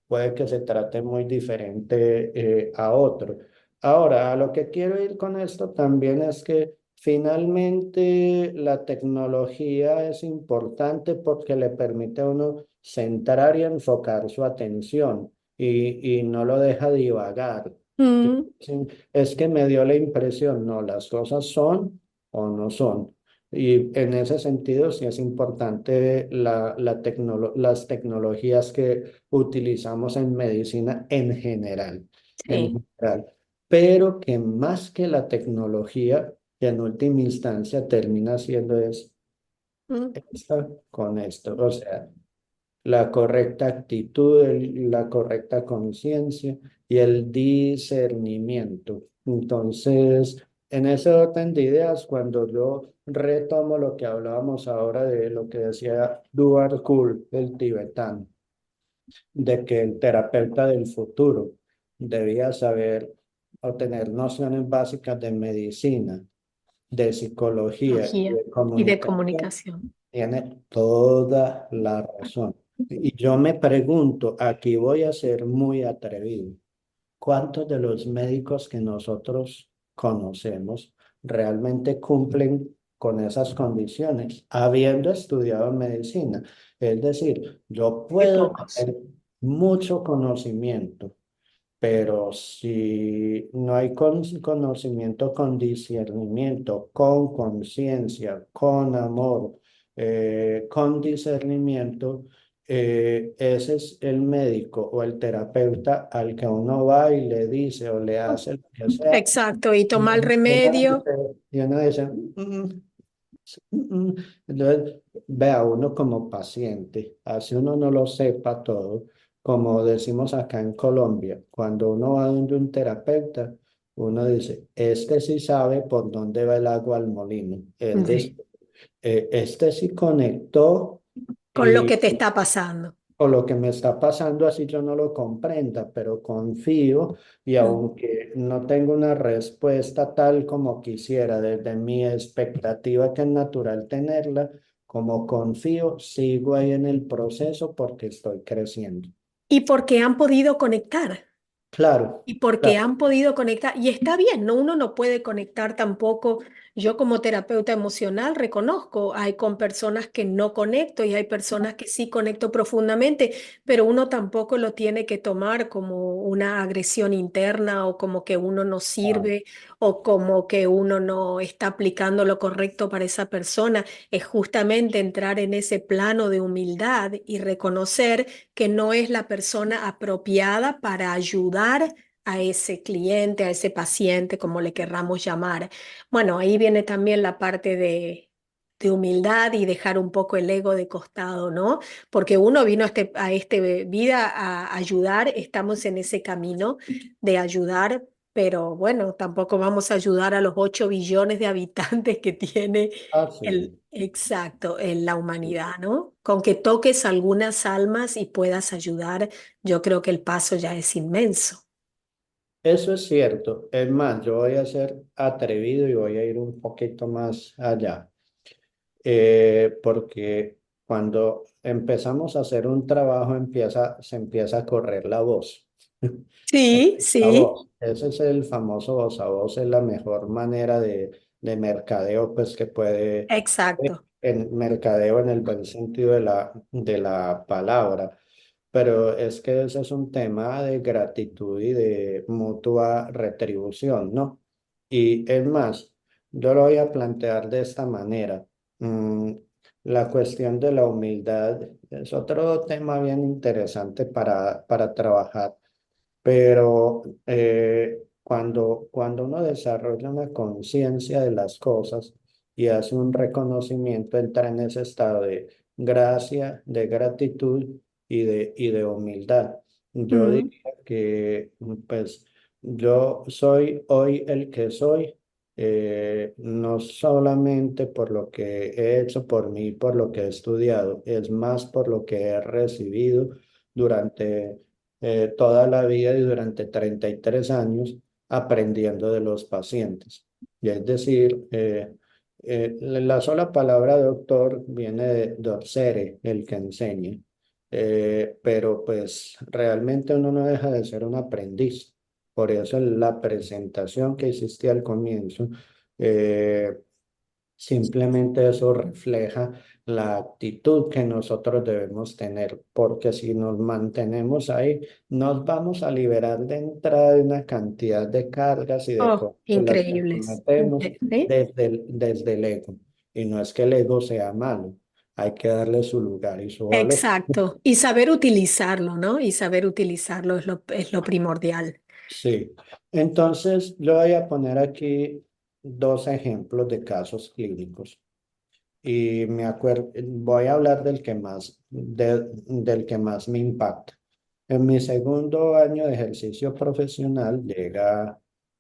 Speaker 2: puede que se trate muy diferente a otro. Ahora, a lo que quiero ir con esto también es que finalmente la tecnología es importante porque le permite a uno centrar y enfocar su atención y no lo deja divagar.
Speaker 1: Mm,
Speaker 2: Sí, es que me dio la impresión, no, las cosas son o no son. Y en ese sentido, sí es importante las tecnologías que utilizamos en medicina en
Speaker 1: Sí.
Speaker 2: general, pero que más que la tecnología, que en última instancia termina siendo es
Speaker 1: Mm.
Speaker 2: esta con esto, o sea, la correcta actitud, la correcta conciencia y el discernimiento. Entonces, en ese orden de ideas, cuando yo retomo lo que hablábamos ahora de lo que decía Duar Kul, el tibetano, de que el terapeuta del futuro debía saber o tener nociones básicas de medicina, de psicología y
Speaker 1: Tecnología
Speaker 2: de
Speaker 1: y de
Speaker 2: comunicación,
Speaker 1: comunicación.
Speaker 2: tiene toda la razón. Y yo me pregunto, aquí voy a ser muy atrevido, ¿cuántos de los médicos que nosotros conocemos realmente cumplen con esas condiciones, habiendo estudiado medicina? Es decir, yo
Speaker 1: Muy
Speaker 2: puedo
Speaker 1: pocos.
Speaker 2: tener mucho conocimiento, pero si no hay conocimiento con discernimiento, con conciencia, con amor, con discernimiento, ese es el médico o el terapeuta al que uno va y le dice o le hace lo que sea.
Speaker 1: Exacto, y
Speaker 2: Y
Speaker 1: toma el remedio.
Speaker 2: uno dice, Entonces, vea uno como paciente, así uno no lo sepa todo, como decimos acá en Colombia, cuando uno va donde un terapeuta, uno dice, este sí sabe por dónde va el agua al molino, es decir,
Speaker 1: Sí.
Speaker 2: este sí conectó
Speaker 1: Con lo
Speaker 2: y
Speaker 1: que te está pasando.
Speaker 2: o lo que me está pasando así yo no lo comprenda, pero confío y
Speaker 1: Mm.
Speaker 2: aunque no tengo una respuesta tal como quisiera desde mi expectativa que es natural tenerla, como confío, sigo ahí en el proceso porque estoy creciendo.
Speaker 1: Y porque han podido conectar.
Speaker 2: Claro,
Speaker 1: Y porque
Speaker 2: claro.
Speaker 1: han podido conectar, y está bien, ¿no? Uno no puede conectar tampoco. Yo como terapeuta emocional reconozco, hay con personas que no conecto y hay personas que sí conecto profundamente, pero uno tampoco lo tiene que tomar como una agresión interna o como que uno no
Speaker 2: Ah,
Speaker 1: sirve o como que uno no está aplicando lo correcto para esa persona. Es justamente entrar en ese plano de humildad y reconocer que no es la persona apropiada para ayudar a ese cliente, a ese paciente, como le querramos llamar. Bueno, ahí viene también la parte de humildad y dejar un poco el ego de costado, ¿no? Porque uno vino a este vida a ayudar, estamos en ese camino de ayudar. Pero bueno, tampoco vamos a ayudar a los 8 billones de habitantes que tiene
Speaker 2: sí.
Speaker 1: exacto, en la humanidad, ¿no? Con que toques algunas almas y puedas ayudar, yo creo que el paso ya es inmenso.
Speaker 2: Eso es cierto. Es más, yo voy a ser atrevido y voy a ir un poquito más allá. Porque cuando empezamos a hacer un trabajo se empieza a correr la voz.
Speaker 1: Sí,
Speaker 2: La
Speaker 1: sí,
Speaker 2: voz, ese es el famoso voz a voz, es la mejor manera de mercadeo pues, que puede,
Speaker 1: exacto.
Speaker 2: en mercadeo en el buen sentido de la palabra. Pero es que ese es un tema de gratitud y de mutua retribución, ¿no? Y es más, yo lo voy a plantear de esta manera. Mm, la cuestión de la humildad es otro tema bien interesante para trabajar, pero cuando uno desarrolla una conciencia de las cosas y hace un reconocimiento, entra en ese estado de gracia, de gratitud y de humildad. Yo
Speaker 1: Mm.
Speaker 2: diría que, pues, yo soy hoy el que soy, no solamente por lo que he hecho por mí, por lo que he estudiado, es más por lo que he recibido durante toda la vida y durante 33 años aprendiendo de los pacientes. Y es decir, la sola palabra doctor viene de docere, el que enseña. Pero pues realmente uno no deja de ser un aprendiz. Por eso en la presentación que hiciste al comienzo, eh, simplemente eso refleja la actitud que nosotros debemos tener, porque si nos mantenemos ahí, nos vamos a liberar de entrada de una cantidad de cargas y de
Speaker 1: Oh,
Speaker 2: cosas en las que nos
Speaker 1: increíbles.
Speaker 2: metemos
Speaker 1: ¿Sí?
Speaker 2: desde el ego. Y no es que el ego sea malo, hay que darle su lugar y su valor.
Speaker 1: Exacto. Y saber utilizarlo, ¿no? Y saber utilizarlo es lo primordial.
Speaker 2: Sí. Entonces, yo voy a poner aquí dos ejemplos de casos clínicos. Y me acuerdo, voy a hablar del que más me impacta. En mi segundo año de ejercicio profesional llega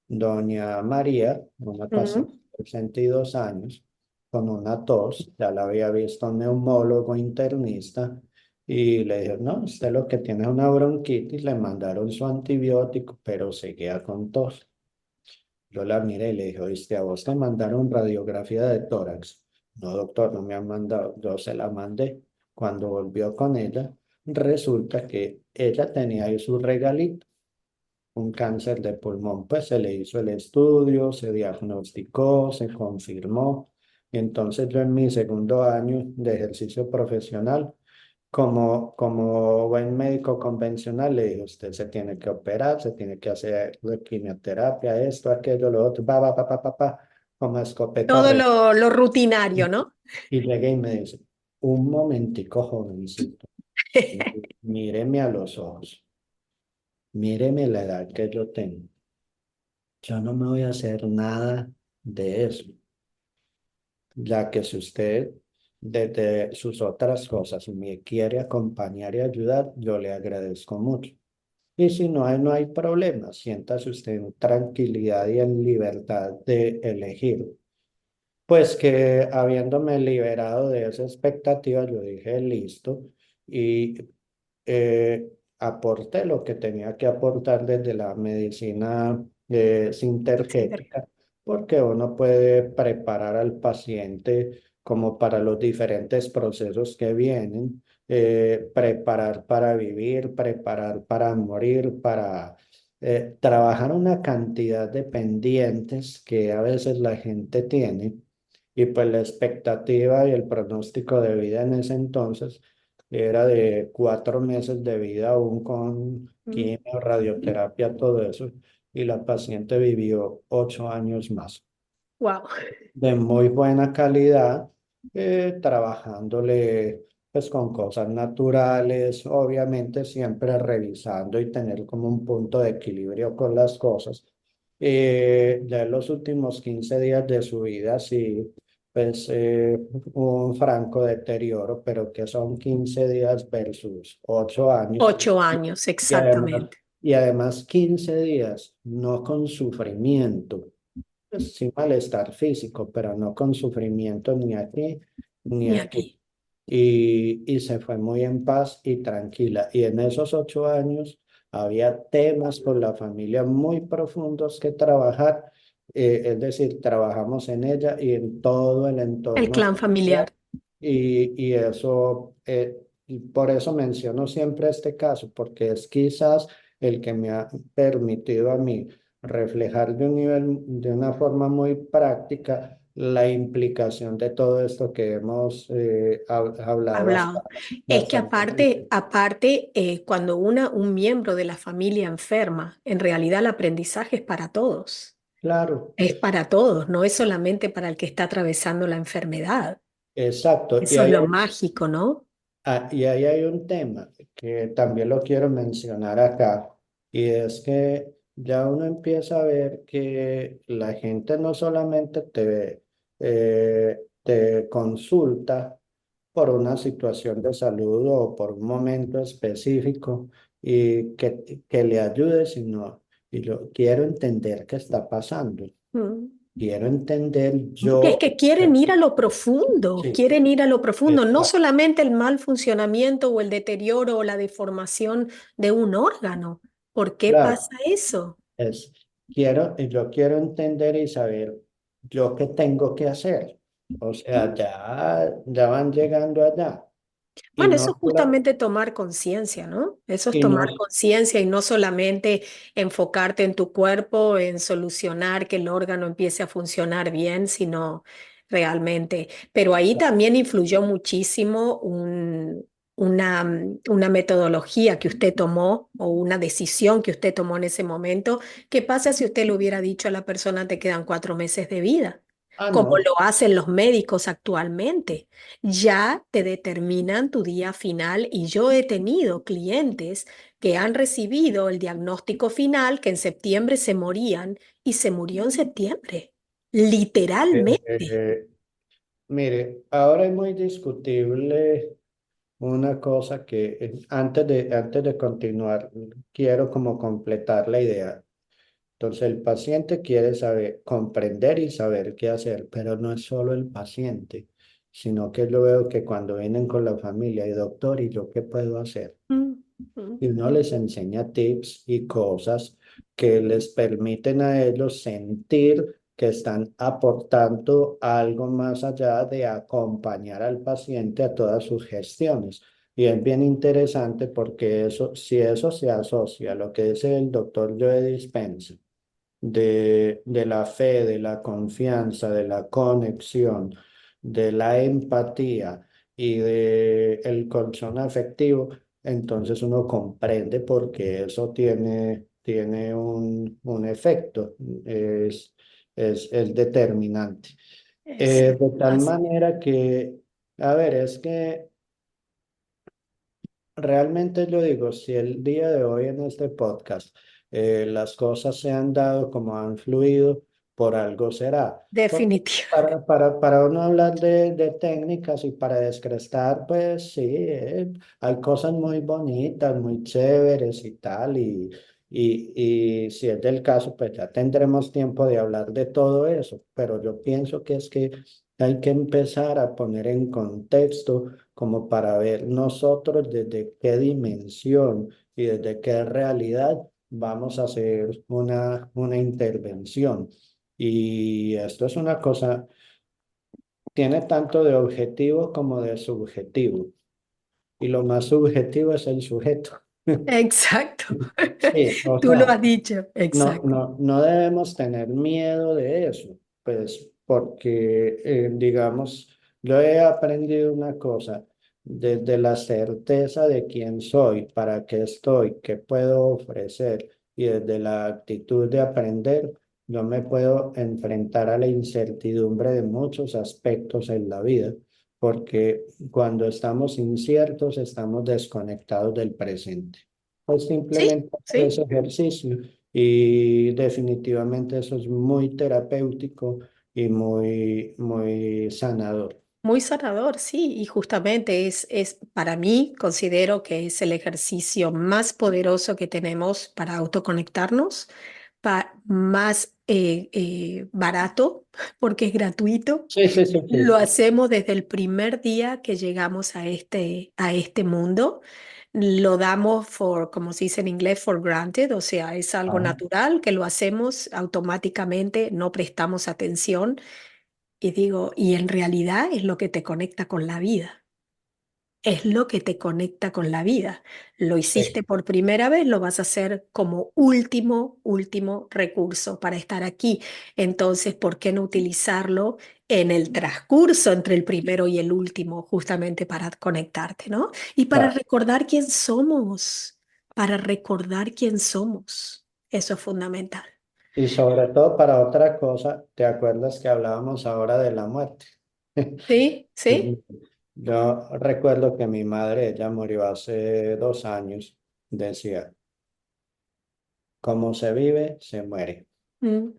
Speaker 2: doña María, una paciente
Speaker 1: Mm.
Speaker 2: de 62 años, con una tos. Ya la había visto un neumólogo internista y le dijo, no, usted lo que tiene es una bronquitis, le mandaron su antibiótico, pero seguía con tos. Yo la miré y le dije, oíste, a vos te mandaron radiografía de tórax. No, doctor, no me han mandado. Yo se la mandé. Cuando volvió con ella, resulta que ella tenía ahí su regalito, un cáncer de pulmón. Pues se le hizo el estudio, se diagnosticó, se confirmó. Y entonces yo en mi segundo año de ejercicio profesional, como buen médico convencional, le dije, usted se tiene que operar, se tiene que hacer la quimioterapia, esto, aquello, lo otro, como escopeta.
Speaker 1: Todo lo rutinario, ¿no?
Speaker 2: Y llegué y me dice, un momentico, jovencito, míreme a los ojos, míreme la edad que yo tengo. Yo no me voy a hacer nada de eso, ya que si usted desde sus otras cosas me quiere acompañar y ayudar, yo le agradezco mucho. Y si no hay, no hay problema. Siéntase usted en tranquilidad y en libertad de elegir. Pues que habiéndome liberado de esa expectativa, yo dije listo y aporté lo que tenía que aportar desde la medicina sintergética, porque uno puede preparar al paciente como para los diferentes procesos que vienen, preparar para vivir, preparar para morir, para trabajar una cantidad de pendientes que a veces la gente tiene. Y pues la expectativa y el pronóstico de vida en ese entonces era de 4 meses de vida aún con quimio, radioterapia, todo eso. Y la paciente vivió 8 años más
Speaker 1: Wow.
Speaker 2: de muy buena calidad, trabajándole pues con cosas naturales, obviamente siempre revisando y tener como un punto de equilibrio con las cosas. Ya en los últimos 15 días de su vida, sí, pues un franco deterioro, pero que son 15 días versus 8 años.
Speaker 1: 8 años,
Speaker 2: Y además,
Speaker 1: exactamente.
Speaker 2: y además 15 días, no con sufrimiento, pues sí malestar físico, pero no con sufrimiento ni aquí ni
Speaker 1: Y
Speaker 2: aquí.
Speaker 1: aquí.
Speaker 2: Y se fue muy en paz y tranquila. Y en esos 8 años había temas con la familia muy profundos que trabajar. Es decir, trabajamos en ella y en todo el
Speaker 1: El
Speaker 2: entorno
Speaker 1: clan
Speaker 2: familiar.
Speaker 1: familiar.
Speaker 2: Y eso, y por eso menciono siempre este caso, porque es quizás el que me ha permitido a mí reflejar de un nivel, de una forma muy práctica, la implicación de todo esto que hemos hablado hasta,
Speaker 1: Hablado. Es que
Speaker 2: hasta el momento.
Speaker 1: cuando un miembro de la familia enferma, en realidad el aprendizaje es para todos.
Speaker 2: Claro,
Speaker 1: Es para todos, no es solamente para el que está atravesando la enfermedad.
Speaker 2: exacto.
Speaker 1: Eso es lo mágico, ¿no?
Speaker 2: Y ahí hay un tema que también lo quiero mencionar acá, y es que ya uno empieza a ver que la gente no solamente te consulta por una situación de salud o por un momento específico y que le ayude, sino, y yo quiero entender qué está pasando,
Speaker 1: Mm.
Speaker 2: quiero entender
Speaker 1: Porque es
Speaker 2: yo.
Speaker 1: que quieren ir a lo profundo,
Speaker 2: Sí,
Speaker 1: quieren ir a lo profundo, no
Speaker 2: exacto,
Speaker 1: solamente el mal funcionamiento o el deterioro o la deformación de un órgano. ¿Por qué
Speaker 2: claro.
Speaker 1: pasa eso?
Speaker 2: Es, yo quiero entender y saber yo qué tengo que hacer. O sea, ya van llegando allá. Y
Speaker 1: Bueno, eso
Speaker 2: no,
Speaker 1: es justamente tomar conciencia, ¿no? Eso es
Speaker 2: y no,
Speaker 1: tomar conciencia y no solamente enfocarte en tu cuerpo, en solucionar que el órgano empiece a funcionar bien, sino realmente. Pero ahí también influyó muchísimo una metodología que usted tomó o una decisión que usted tomó en ese momento. ¿Qué pasa si usted le hubiera dicho a la persona te quedan 4 meses de vida?
Speaker 2: Ah,
Speaker 1: como
Speaker 2: no.
Speaker 1: lo hacen los médicos actualmente. Ya te determinan tu día final y yo he tenido clientes que han recibido el diagnóstico final que en septiembre se morían y se murió en septiembre, literalmente.
Speaker 2: Eh, Mire, ahora es muy discutible una cosa que antes de continuar, quiero como completar la idea. Entonces, el paciente quiere saber, comprender y saber qué hacer, pero no es solo el paciente, sino que yo veo que cuando vienen con la familia y doctor, ¿y yo qué puedo hacer?
Speaker 1: Mm, mm.
Speaker 2: Y uno les enseña tips y cosas que les permiten a ellos sentir que están aportando algo más allá de acompañar al paciente a todas sus gestiones. Y es bien interesante porque eso, si eso se asocia a lo que dice el doctor Joe Dispenza, de la fe, de la confianza, de la conexión, de la empatía y de el colchón afectivo, entonces uno comprende por qué eso tiene un efecto, es, es determinante.
Speaker 1: Sí,
Speaker 2: De tal
Speaker 1: así.
Speaker 2: manera que, a ver, es que realmente yo digo, si el día de hoy en este podcast las cosas se han dado como han fluido, por algo será. Porque
Speaker 1: Definitivo.
Speaker 2: para uno hablar de técnicas y para descrestar, pues sí, hay cosas muy bonitas, muy chéveres y tal, y si es del caso, pues ya tendremos tiempo de hablar de todo eso, pero yo pienso que es que hay que empezar a poner en contexto como para ver nosotros desde qué dimensión y desde qué realidad vamos a hacer una intervención. Y esto es una cosa, tiene tanto de objetivo como de subjetivo. Y lo más subjetivo es el sujeto.
Speaker 1: Exacto.
Speaker 2: Sí, o
Speaker 1: Tú lo
Speaker 2: sea,
Speaker 1: has dicho. Exacto.
Speaker 2: no debemos tener miedo de eso, pues porque, digamos, yo he aprendido una cosa, desde la certeza de quién soy, para qué estoy, qué puedo ofrecer, y desde la actitud de aprender, yo me puedo enfrentar a la incertidumbre de muchos aspectos en la vida, porque cuando estamos inciertos, estamos desconectados del presente. Pues
Speaker 1: Sí,
Speaker 2: simplemente hacer
Speaker 1: sí.
Speaker 2: ese ejercicio y definitivamente eso es muy terapéutico y muy sanador.
Speaker 1: Muy sanador, sí, y justamente para mí, considero que es el ejercicio más poderoso que tenemos para autoconectarnos, más barato, porque es gratuito.
Speaker 2: Sí, sí, sí,
Speaker 1: Lo
Speaker 2: sí.
Speaker 1: hacemos desde el primer día que llegamos a este mundo. Lo damos como se dice en inglés, for granted, o sea, es algo
Speaker 2: Ah,
Speaker 1: natural que lo hacemos automáticamente, no prestamos atención. Y digo, y en realidad es lo que te conecta con la vida. Es lo que te conecta con la vida. Lo hiciste
Speaker 2: sí.
Speaker 1: por primera vez, lo vas a hacer como último recurso para estar aquí. Entonces, ¿por qué no utilizarlo en el transcurso entre el primero y el último, justamente para conectarte, ¿no? Y para
Speaker 2: Claro.
Speaker 1: recordar quién somos, para recordar quién somos. Eso es fundamental.
Speaker 2: Y sobre todo para otra cosa, ¿te acuerdas que hablábamos ahora de la muerte?
Speaker 1: Sí, sí.
Speaker 2: Yo recuerdo que mi madre, ella murió hace 2 años, decía, como se vive, se muere.
Speaker 1: Mm,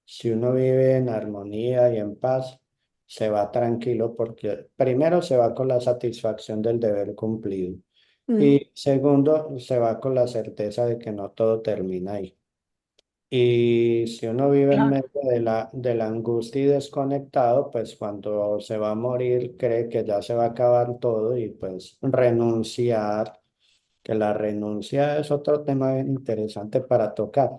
Speaker 2: Si uno vive en armonía y en paz, se va tranquilo porque primero se va con la satisfacción del deber cumplido
Speaker 1: mm,
Speaker 2: y segundo se va con la certeza de que no todo termina ahí. Y si uno vive en
Speaker 1: claro.
Speaker 2: medio de la angustia y desconectado, pues cuando se va a morir cree que ya se va a acabar todo y pues renunciar, que la renuncia es otro tema bien interesante para tocar.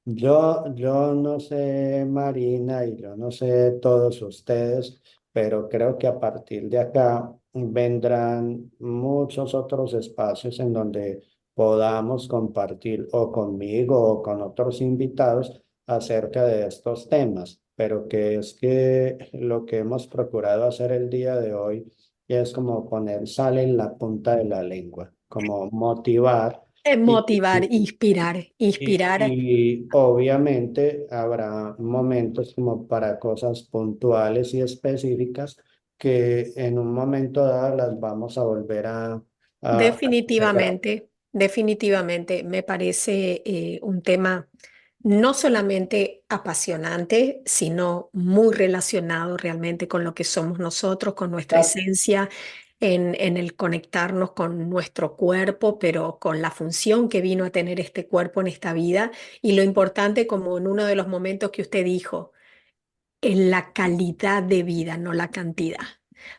Speaker 2: Yo no sé, Marina, y yo no sé todos ustedes, pero creo que a partir de acá vendrán muchos otros espacios en donde podamos compartir o conmigo o con otros invitados acerca de estos temas, pero que es que lo que hemos procurado hacer el día de hoy es como poner sal en la punta de la lengua, como motivar Y,
Speaker 1: Motivar, inspirar, inspirar.
Speaker 2: y obviamente habrá momentos como para cosas puntuales y específicas que en un momento dado las vamos a volver a celebrar.
Speaker 1: Definitivamente, definitivamente me parece un tema no solamente apasionante, sino muy relacionado realmente con lo que somos nosotros, con nuestra
Speaker 2: Claro,
Speaker 1: esencia, en el conectarnos con nuestro cuerpo, pero con la función que vino a tener este cuerpo en esta vida y lo importante, como en uno de los momentos que usted dijo, en la calidad de vida, no la cantidad.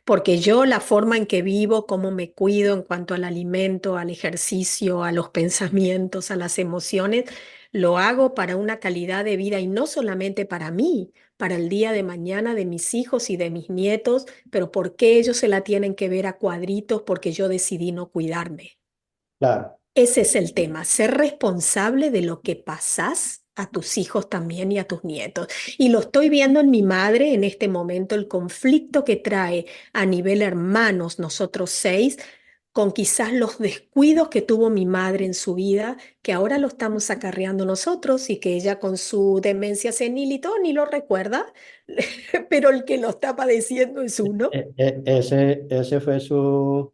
Speaker 1: Porque yo la forma en que vivo, cómo me cuido en cuanto al alimento, al ejercicio, a los pensamientos, a las emociones, lo hago para una calidad de vida y no solamente para mí, para el día de mañana de mis hijos y de mis nietos, pero ¿por qué ellos se la tienen que ver a cuadritos? Porque yo decidí no cuidarme.
Speaker 2: claro.
Speaker 1: Ese es el tema, ser responsable de lo que pasás a tus hijos también y a tus nietos. Y lo estoy viendo en mi madre en este momento, el conflicto que trae a nivel hermanos, nosotros seis, con quizás los descuidos que tuvo mi madre en su vida, que ahora lo estamos acarreando nosotros y que ella con su demencia senil y todo ni lo recuerda, pero el que lo está padeciendo es uno.
Speaker 2: Ese fue su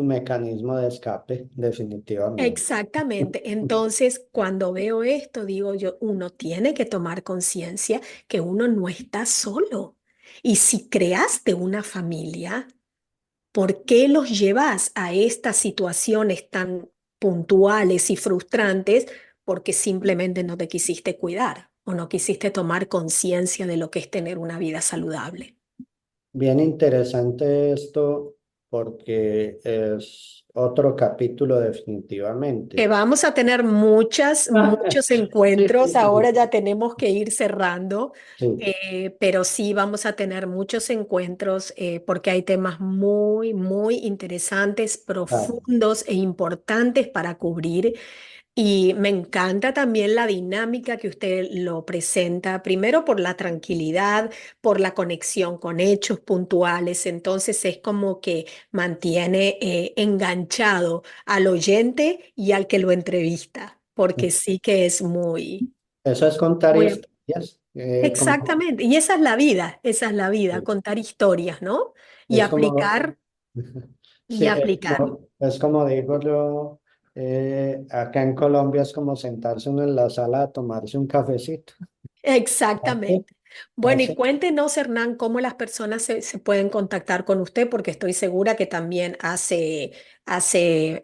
Speaker 2: mecanismo de escape, definitivamente.
Speaker 1: Exactamente. Entonces, cuando veo esto, digo yo, uno tiene que tomar conciencia que uno no está solo. Y si creaste una familia, ¿por qué los llevas a estas situaciones tan puntuales y frustrantes? Porque simplemente no te quisiste cuidar o no quisiste tomar conciencia de lo que es tener una vida saludable.
Speaker 2: Bien interesante esto porque es otro capítulo
Speaker 1: Que
Speaker 2: definitivamente.
Speaker 1: vamos a tener muchos
Speaker 2: Sí,
Speaker 1: encuentros.
Speaker 2: sí, sí,
Speaker 1: Ahora ya tenemos que ir cerrando,
Speaker 2: sí,
Speaker 1: pero sí vamos a tener muchos encuentros porque hay temas muy interesantes,
Speaker 2: claro.
Speaker 1: profundos e importantes para cubrir. Y me encanta también la dinámica que usted lo presenta, primero por la tranquilidad, por la conexión con hechos puntuales, entonces es como que mantiene enganchado al oyente y al que lo entrevista, porque sí que es
Speaker 2: Eso es contar
Speaker 1: muy...
Speaker 2: historias,
Speaker 1: Exactamente, y esa es la vida, contar historias, ¿no? Y
Speaker 2: es como,
Speaker 1: aplicar,
Speaker 2: sí,
Speaker 1: y aplicar.
Speaker 2: es como digo yo, acá en Colombia es como sentarse uno en la sala a tomarse un cafecito. Así,
Speaker 1: Exactamente. Bueno, y
Speaker 2: así.
Speaker 1: cuéntenos, Hernán, cómo las personas se pueden contactar con usted, porque estoy segura que también hace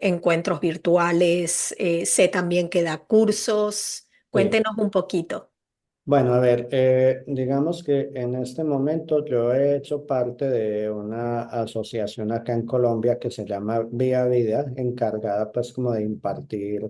Speaker 1: encuentros virtuales, sé también que da cursos.
Speaker 2: Sí.
Speaker 1: Cuéntenos un poquito.
Speaker 2: Bueno, a ver, digamos que en este momento yo he hecho parte de una asociación acá en Colombia que se llama Vía Vida, encargada pues como de impartir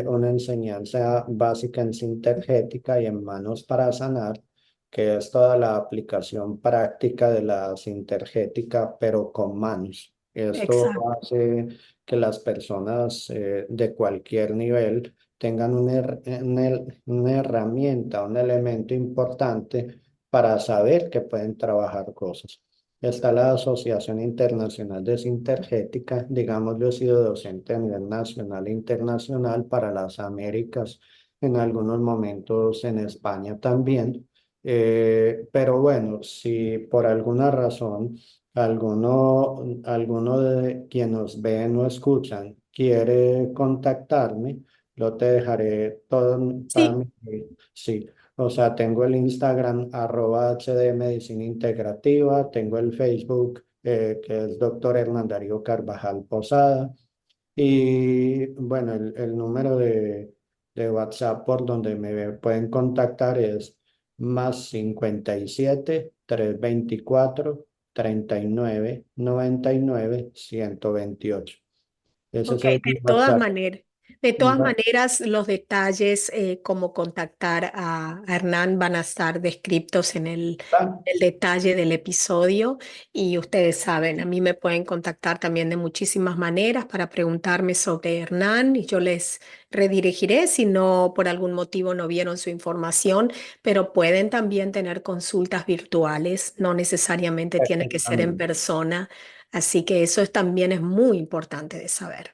Speaker 2: una enseñanza básica en sintergética y en manos para sanar, que es toda la aplicación práctica de la sintergética, pero con manos. Esto
Speaker 1: Exacto.
Speaker 2: hace que las personas de cualquier nivel tengan una herramienta, un elemento importante para saber que pueden trabajar cosas. Está la Asociación Internacional de Sintergética, digamos, yo he sido docente a nivel nacional e internacional para las Américas, en algunos momentos en España también. Pero bueno, si por alguna razón alguno de quienes nos ven o escuchan quiere contactarme, yo te dejaré todo para
Speaker 1: Sí,
Speaker 2: mí. Sí, o sea, tengo el Instagram @HD Medicina Integrativa, tengo el Facebook que es Doctor Hernán Darío Carvajal Posada y bueno, el número de WhatsApp por donde me pueden contactar es +57 324 39 99 128. Ese
Speaker 1: ok,
Speaker 2: es el WhatsApp.
Speaker 1: de todas maneras, los detalles, cómo contactar a Hernán van a estar descritos en el detalle del episodio y ustedes saben, a mí me pueden contactar también de muchísimas maneras para preguntarme sobre Hernán y yo les redirigiré si no por algún motivo no vieron su información, pero pueden también tener consultas virtuales, no necesariamente tiene que ser en
Speaker 2: Perfectamente.
Speaker 1: persona, así que eso también es muy importante de saber.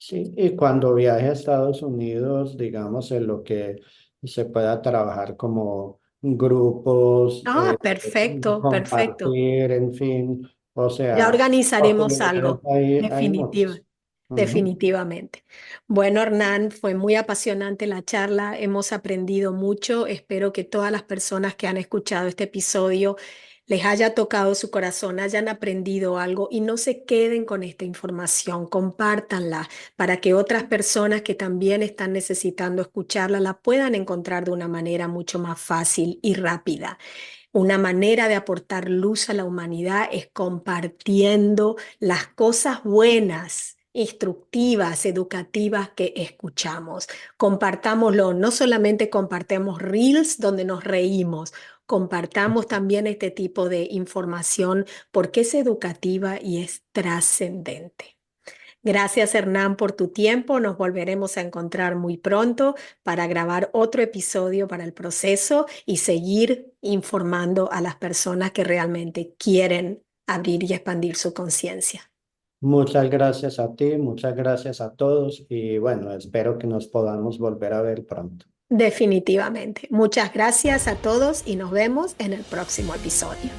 Speaker 2: Sí, y cuando viaje a Estados Unidos, digamos, en lo que se pueda trabajar como grupos,
Speaker 1: Ah, perfecto, perfecto.
Speaker 2: compartir, en fin, o
Speaker 1: Ya
Speaker 2: sea,
Speaker 1: organizaremos
Speaker 2: posibilidades
Speaker 1: algo,
Speaker 2: hay
Speaker 1: definitiva,
Speaker 2: muchas. Ujú.
Speaker 1: definitivamente. Bueno, Hernán, fue muy apasionante la charla, hemos aprendido mucho. Espero que todas las personas que han escuchado este episodio les haya tocado su corazón, hayan aprendido algo y no se queden con esta información, compártanla para que otras personas que también están necesitando escucharla la puedan encontrar de una manera mucho más fácil y rápida. Una manera de aportar luz a la humanidad es compartiendo las cosas buenas, instructivas, educativas que escuchamos. Compartámoslo, no solamente compartamos reels donde nos reímos, compartamos también este tipo de información porque es educativa y es trascendente. Gracias, Hernán, por tu tiempo. Nos volveremos a encontrar muy pronto para grabar otro episodio para el proceso y seguir informando a las personas que realmente quieren abrir y expandir su conciencia.
Speaker 2: Muchas gracias a ti, muchas gracias a todos y bueno, espero que nos podamos volver a ver pronto.
Speaker 1: Definitivamente. Muchas gracias a todos y nos vemos en el próximo episodio.